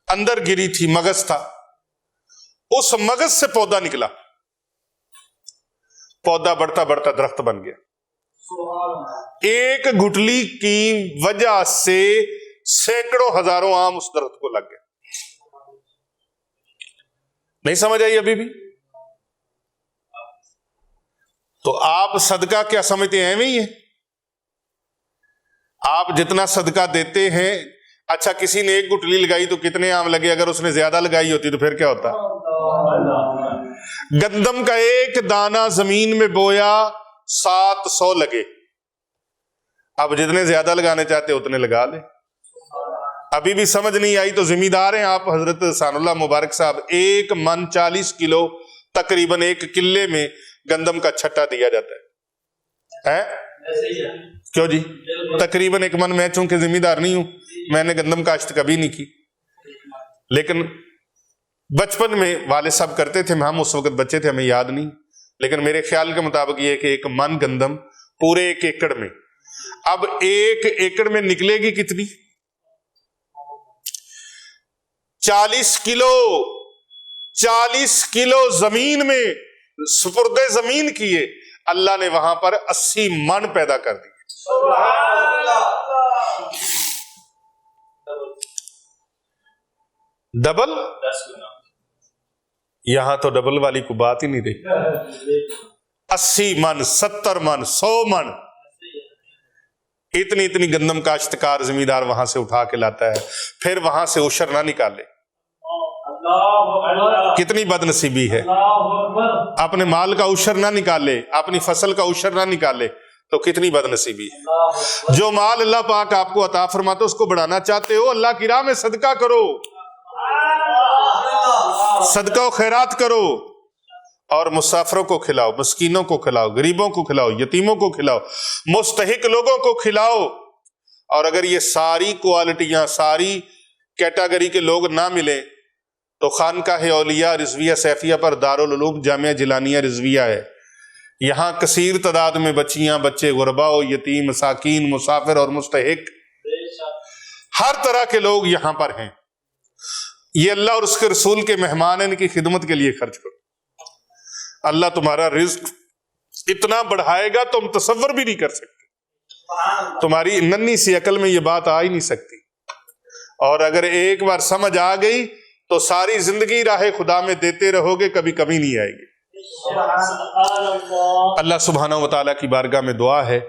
اندر گری تھی، مغز تھا، اس مغز سے پودا نکلا، پودا بڑھتا بڑھتا درخت بن گیا. 1 گٹلی کی وجہ سے سینکڑوں ہزاروں آم اس درخت کو لگ گئے. نہیں سمجھ آئی ابھی بھی؟ تو آپ صدقہ کیا سمجھتے ہیں؟ ایویں ہی ہے. آپ جتنا صدقہ دیتے ہیں، اچھا کسی نے 1 گٹلی لگائی تو کتنے آم لگے؟ اگر اس نے زیادہ لگائی ہوتی تو پھر کیا ہوتا؟ گندم کا 1 دانہ زمین میں بویا 700 لگے. اب جتنے زیادہ لگانے چاہتے اتنے لگا لیں. ابھی بھی سمجھ نہیں آئی تو ذمہ دار ہیں آپ حضرت ثان اللہ مبارک صاحب. 1 من 40 کلو تقریباً 1 کلے میں گندم کا چھٹا دیا جاتا ہے. کیوں جی؟ تقریباً 1 من. میں چونکہ ذمہ دار نہیں ہوں, میں نے گندم کاشت کبھی نہیں کی, لیکن بچپن میں والد صاحب کرتے تھے, ہم اس وقت بچے تھے, ہمیں یاد نہیں, لیکن میرے خیال کے مطابق یہ کہ 1 من گندم پورے 1 ایکڑ میں. اب 1 ایکڑ میں نکلے گی کتنی؟ 40 کلو. 40 کلو زمین میں سپرد زمین کیے, اللہ نے وہاں پر 80 من پیدا کر دی. ڈبل. یہاں تو ڈبل والی کو بات ہی نہیں رہی. 80 من, 70 من, 100 من, اتنی گندم کاشتکار زمین دار وہاں سے اٹھا کے لاتا ہے. پھر وہاں سے عشر نہ نکالے. کتنی بد نصیبی ہے. اپنے مال کا عشر نہ نکالے, اپنی فصل کا عشر نہ نکالے, تو کتنی بد نصیبی ہے. جو مال اللہ پاک آپ کو عطا فرماتے اس کو بڑھانا چاہتے ہو, اللہ کی راہ میں صدقہ کرو, صدقہ و خیرات کرو, اور مسافروں کو کھلاؤ, مسکینوں کو کھلاؤ, غریبوں کو کھلاؤ, یتیموں کو کھلاؤ, مستحق لوگوں کو کھلاؤ. اور اگر یہ ساری کوالٹیاں, ساری کیٹاگری کے لوگ نہ ملیں تو خانقاہ اولیاء رضویہ سیفیہ پر دارالعلوم جامعہ جیلانیہ رضویہ ہے. یہاں کثیر تعداد میں بچیاں, بچے, غرباء و یتیم, مساکین, مسافر اور مستحق, ہر طرح کے لوگ یہاں پر ہیں. یہ اللہ اور اس کے رسول کے مہمان, ان کی خدمت کے لیے خرچ کرو. اللہ تمہارا رزق اتنا بڑھائے گا تم تصور بھی نہیں کر سکتے. تمہاری ننھی سی عقل میں یہ بات آ ہی نہیں سکتی. اور اگر ایک بار سمجھ آ گئی تو ساری زندگی راہ خدا میں دیتے رہو گے, کبھی کمی نہیں آئے گی. اللہ سبحانہ و تعالیٰ کی بارگاہ میں دعا ہے,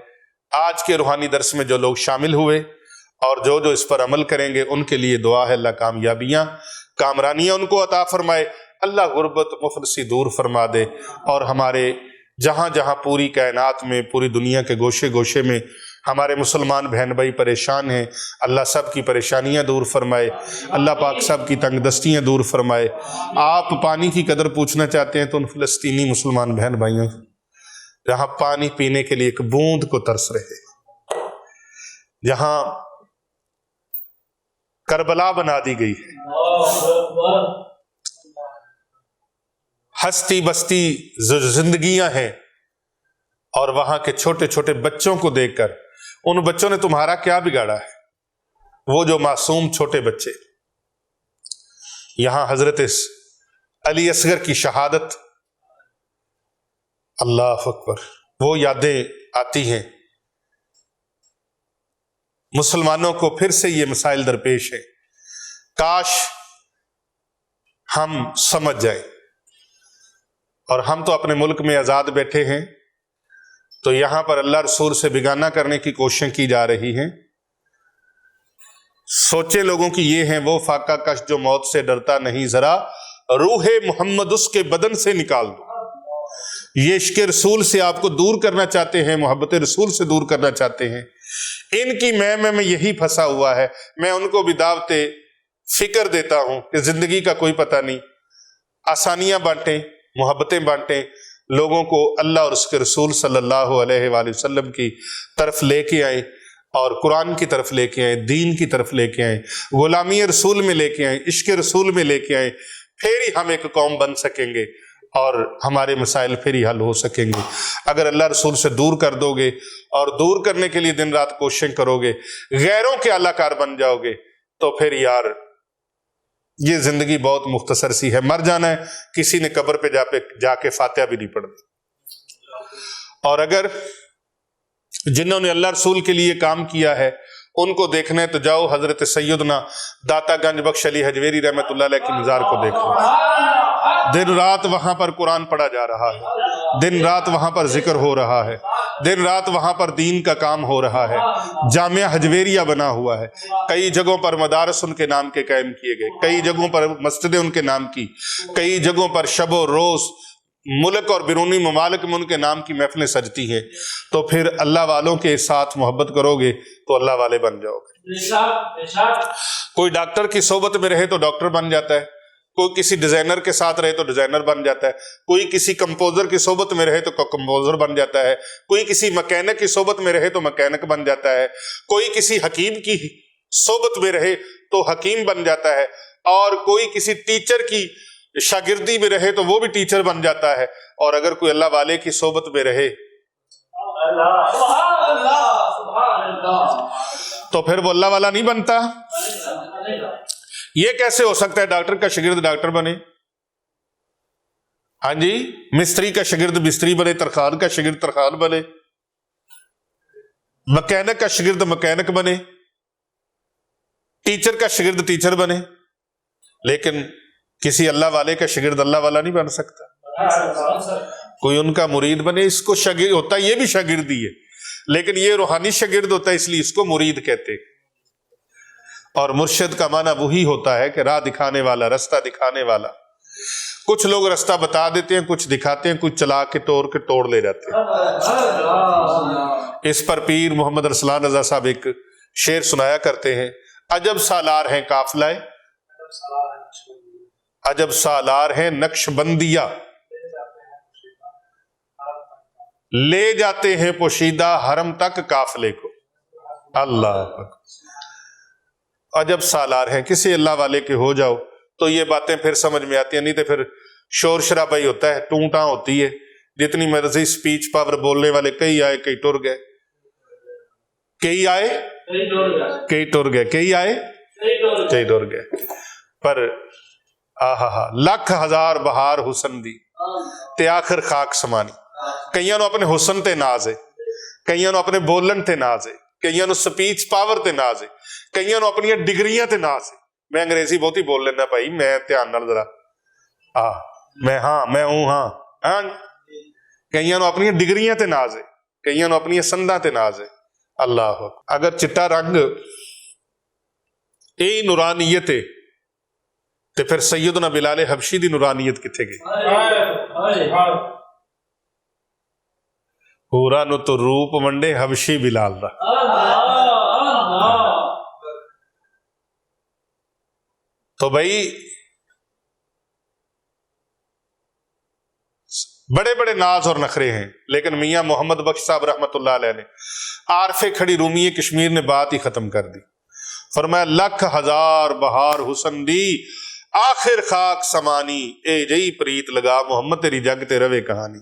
آج کے روحانی درس میں جو لوگ شامل ہوئے اور جو اس پر عمل کریں گے ان کے لیے دعا ہے, اللہ کامیابیاں, کامرانیاں ان کو عطا فرمائے. اللہ غربت مفلسی دور فرما دے, اور ہمارے جہاں جہاں پوری کائنات میں, پوری دنیا کے گوشے گوشے میں ہمارے مسلمان بہن بھائی پریشان ہیں, اللہ سب کی پریشانیاں دور فرمائے. اللہ پاک سب کی تنگ دستیاں دور فرمائے. آپ پانی کی قدر پوچھنا چاہتے ہیں تو ان فلسطینی مسلمان بہن بھائیوں جہاں پانی پینے کے لیے ایک بوند کو ترس رہے, جہاں کربلا بنا دی گئی ہے, ہستی بستی زندگیاں ہیں, اور وہاں کے چھوٹے چھوٹے بچوں کو دیکھ کر ان بچوں نے تمہارا کیا بگاڑا ہے. وہ جو معصوم چھوٹے بچے, یہاں حضرت علی اصغر کی شہادت, اللہ اکبر, وہ یادیں آتی ہیں. مسلمانوں کو پھر سے یہ مسائل درپیش ہیں, کاش ہم سمجھ جائیں. اور ہم تو اپنے ملک میں آزاد بیٹھے ہیں, تو یہاں پر اللہ رسول سے بیگانہ کرنے کی کوششیں کی جا رہی ہیں. سوچیں لوگوں کی یہ ہیں, وہ فاقہ کش جو موت سے ڈرتا نہیں, ذرا روح محمد اس کے بدن سے نکال دو. یہ عشق رسول سے آپ کو دور کرنا چاہتے ہیں, محبت رسول سے دور کرنا چاہتے ہیں. ان کی میں یہی پھنسا ہوا ہے. میں ان کو بھی دعوت فکر دیتا ہوں کہ زندگی کا کوئی پتہ نہیں, آسانیاں بانٹیں, محبتیں بانٹیں, لوگوں کو اللہ اور اس کے رسول صلی اللہ علیہ وآلہ وسلم کی طرف لے کے آئیں, اور قرآن کی طرف لے کے آئیں, دین کی طرف لے کے آئیں, غلامی رسول میں لے کے آئیں, عشق رسول میں لے کے آئیں. پھر ہی ہم ایک قوم بن سکیں گے اور ہمارے مسائل پھر ہی حل ہو سکیں گے. اگر اللہ رسول سے دور کر دو گے اور دور کرنے کے لیے دن رات کوششیں کرو گے, غیروں کے اعلی کار بن جاؤ گے, تو پھر یار یہ زندگی بہت مختصر سی ہے. مر جانا ہے, کسی نے قبر پہ جا کے فاتحہ بھی نہیں پڑھنی. اور اگر جنہوں نے اللہ رسول کے لیے کام کیا ہے ان کو دیکھنا ہے تو جاؤ حضرت سیدنا داتا گنج بخش علی حجویری رحمۃ اللہ علیہ کی مزار کو دیکھ لو. دن رات وہاں پر قرآن پڑھا جا رہا ہے, دن رات وہاں پر ذکر ہو رہا ہے, دن رات وہاں پر دین کا کام ہو رہا ہے. جامعہ حجویریہ بنا ہوا ہے, کئی جگہوں پر مدارس ان کے نام کے قائم کیے گئے, کئی جگہوں پر مسجدیں ان کے نام کی, کئی جگہوں پر شب و روز ملک اور بیرونی ممالک میں ان کے نام کی محفلیں سجتی ہیں، تو پھر اللہ والوں کے ساتھ محبت کرو گے تو اللہ والے بن جاؤ گے۔ کوئی ڈاکٹر کی صحبت میں رہے تو ڈاکٹر بن جاتا ہے، کوئی کسی ڈیزائنر کے ساتھ رہے تو ڈیزائنر بن جاتا ہے، کوئی کسی کمپوزر کی صحبت میں رہے تو کمپوزر بن جاتا ہے، کوئی کسی مکینک کی صحبت میں رہے تو مکینک بن جاتا ہے، کوئی کسی حکیم کی صحبت میں رہے تو حکیم بن جاتا ہے، اور کوئی کسی ٹیچر کی شاگردی میں رہے تو وہ بھی ٹیچر بن جاتا ہے، اور اگر کوئی اللہ والے کی صحبت میں رہے تو پھر وہ اللہ والا نہیں بنتا۔ یہ کیسے ہو سکتا ہے ڈاکٹر کا شاگرد ڈاکٹر بنے؟ ہاں جی، مستری کا شاگرد مستری بنے، ترخان کا شاگرد ترخان بنے، مکینک کا شاگرد مکینک بنے، ٹیچر کا شاگرد ٹیچر بنے، لیکن کسی اللہ والے کا شاگرد اللہ والا نہیں بن سکتا۔ کوئی ان کا مرید بنے، اس کو شاگرد ہوتا ہے، یہ بھی شاگردی ہے، لیکن یہ روحانی شاگرد ہوتا ہے، اس لیے اس کو مرید کہتے ہیں۔ اور مرشد کا معنی وہی ہوتا ہے کہ راہ دکھانے والا، رستہ دکھانے والا۔ کچھ لوگ رستہ بتا دیتے ہیں، کچھ دکھاتے ہیں، کچھ چلا کے توڑ لے جاتے ہیں۔ اس پر پیر محمد ارسلان رضا صاحب ایک شعر سنایا کرتے ہیں: عجب سالار ہیں قافلہ، عجب سالار ہیں نقش بندیا، لے جاتے ہیں پوشیدہ حرم تک قافلے کو۔ اللہ اکبر، عجب سالار ہیں۔ کسی اللہ والے کے ہو جاؤ تو یہ باتیں پھر سمجھ میں آتی ہیں، نہیں تو پھر شور شرابہ ہی ہوتا ہے، ٹوں ٹاں ہوتی ہے، جتنی مرضی سپیچ پاور بولنے والے، کئی آئے کئی ٹر گئے، کئی آئے کئی ٹر گئے، کئی آئے کئی ٹر گئے۔ پر آہا لکھ ہزار بہار حسن دی تے آخر خاک سمانی۔ کئیاں نو اپنے حسن تے ناز ہے، کئیاں نو اپنے بولن تے ناز ہے، کئیاں نو سپیچ پاور تے ناز ہے، کئیاں نو اپنی ڈگریاں تے ناز ہے۔ میں انگریزی بہت ہی بول لینا بھائی، میں دھیان نال ذرا میں ہوں ہاں۔ کئیاں نو اپنی ڈگریاں تے ناز ہے، کئیاں نو اپنی سنداں تے ناز ہے۔ اللہ اگر چٹا رنگ اے نورانیت ہے تو پھر سیدنا بلال حبشی دی نورانیت کتھے گئی؟ پورا نو تو روپ منڈے حبشی بلال دا۔ تو بھائی بڑے بڑے ناز اور نخرے ہیں، لیکن میاں محمد بخش صاحب رحمت اللہ علیہ نے عارف کھڑی رومی کشمیر نے بات ہی ختم کر دی۔ فرمایا لکھ ہزار بہار حسن دی آخر خاک سمانی، اے جئی پریت لگا محمد تیری جگ تے روے کہانی،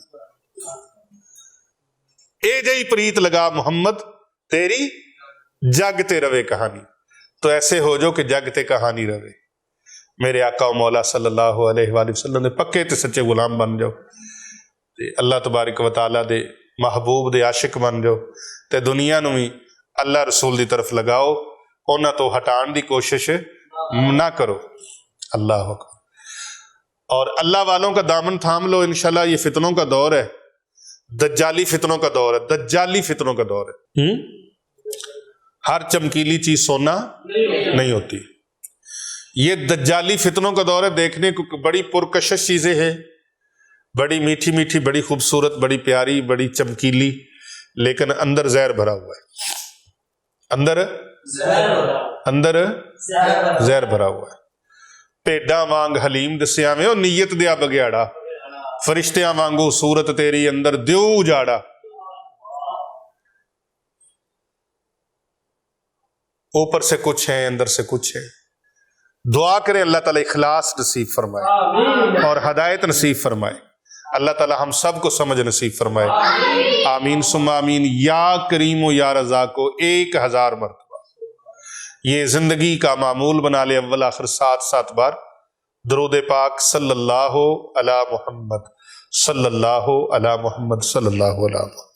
اے جئی پریت لگا محمد تیری جگ تے روے کہانی۔ تو ایسے ہو جو کہ جگ تے کہانی روے۔ میرے آقا و مولا صلی اللہ علیہ وآلہ وسلم نے پکے تے سچے غلام بن جاؤ، تے اللہ تبارک و تعالیٰ دے محبوب دے عاشق بن جاؤ، تے دنیا نو بھی اللہ رسول دی طرف لگاؤ، انہاں تو ہٹان دی کوشش نہ کرو۔ اللہ اکبر۔ اور اللہ والوں کا دامن تھام لو، انشاءاللہ یہ فتنوں کا دور ہے، دجالی فتنوں کا دور ہے، دجالی فتنوں کا دور ہے۔ ہر چمکیلی چیز سونا نہیں ہوتی، یہ دجالی فتنوں کا دور ہے۔ دیکھنے کو بڑی پرکشش چیزیں ہیں، بڑی میٹھی میٹھی، بڑی خوبصورت، بڑی پیاری، بڑی چمکیلی، لیکن اندر زہر بھرا ہوا ہے، اندر زہر بھرا ہوا ہے۔ پیڈاں وانگ حلیم دسیا میں نیت دیا بگیاڑا، فرشتیاں وانگو صورت تیری اندر دیو جاڑا۔ اوپر سے کچھ ہے، اندر سے کچھ ہے۔ دعا کریں اللہ تعالیٰ اخلاص نصیب فرمائے اور ہدایت نصیب فرمائے، اللہ تعالیٰ ہم سب کو سمجھ نصیب فرمائے۔ آمین ثم آمین۔ یا کریم و یا رضا کو 1000 مرتبہ یہ زندگی کا معمول بنا لے، اول آخر 7 بار درود پاک صلی اللہ علی محمد، صلی اللہ علی محمد، صلی اللہ علی محمد۔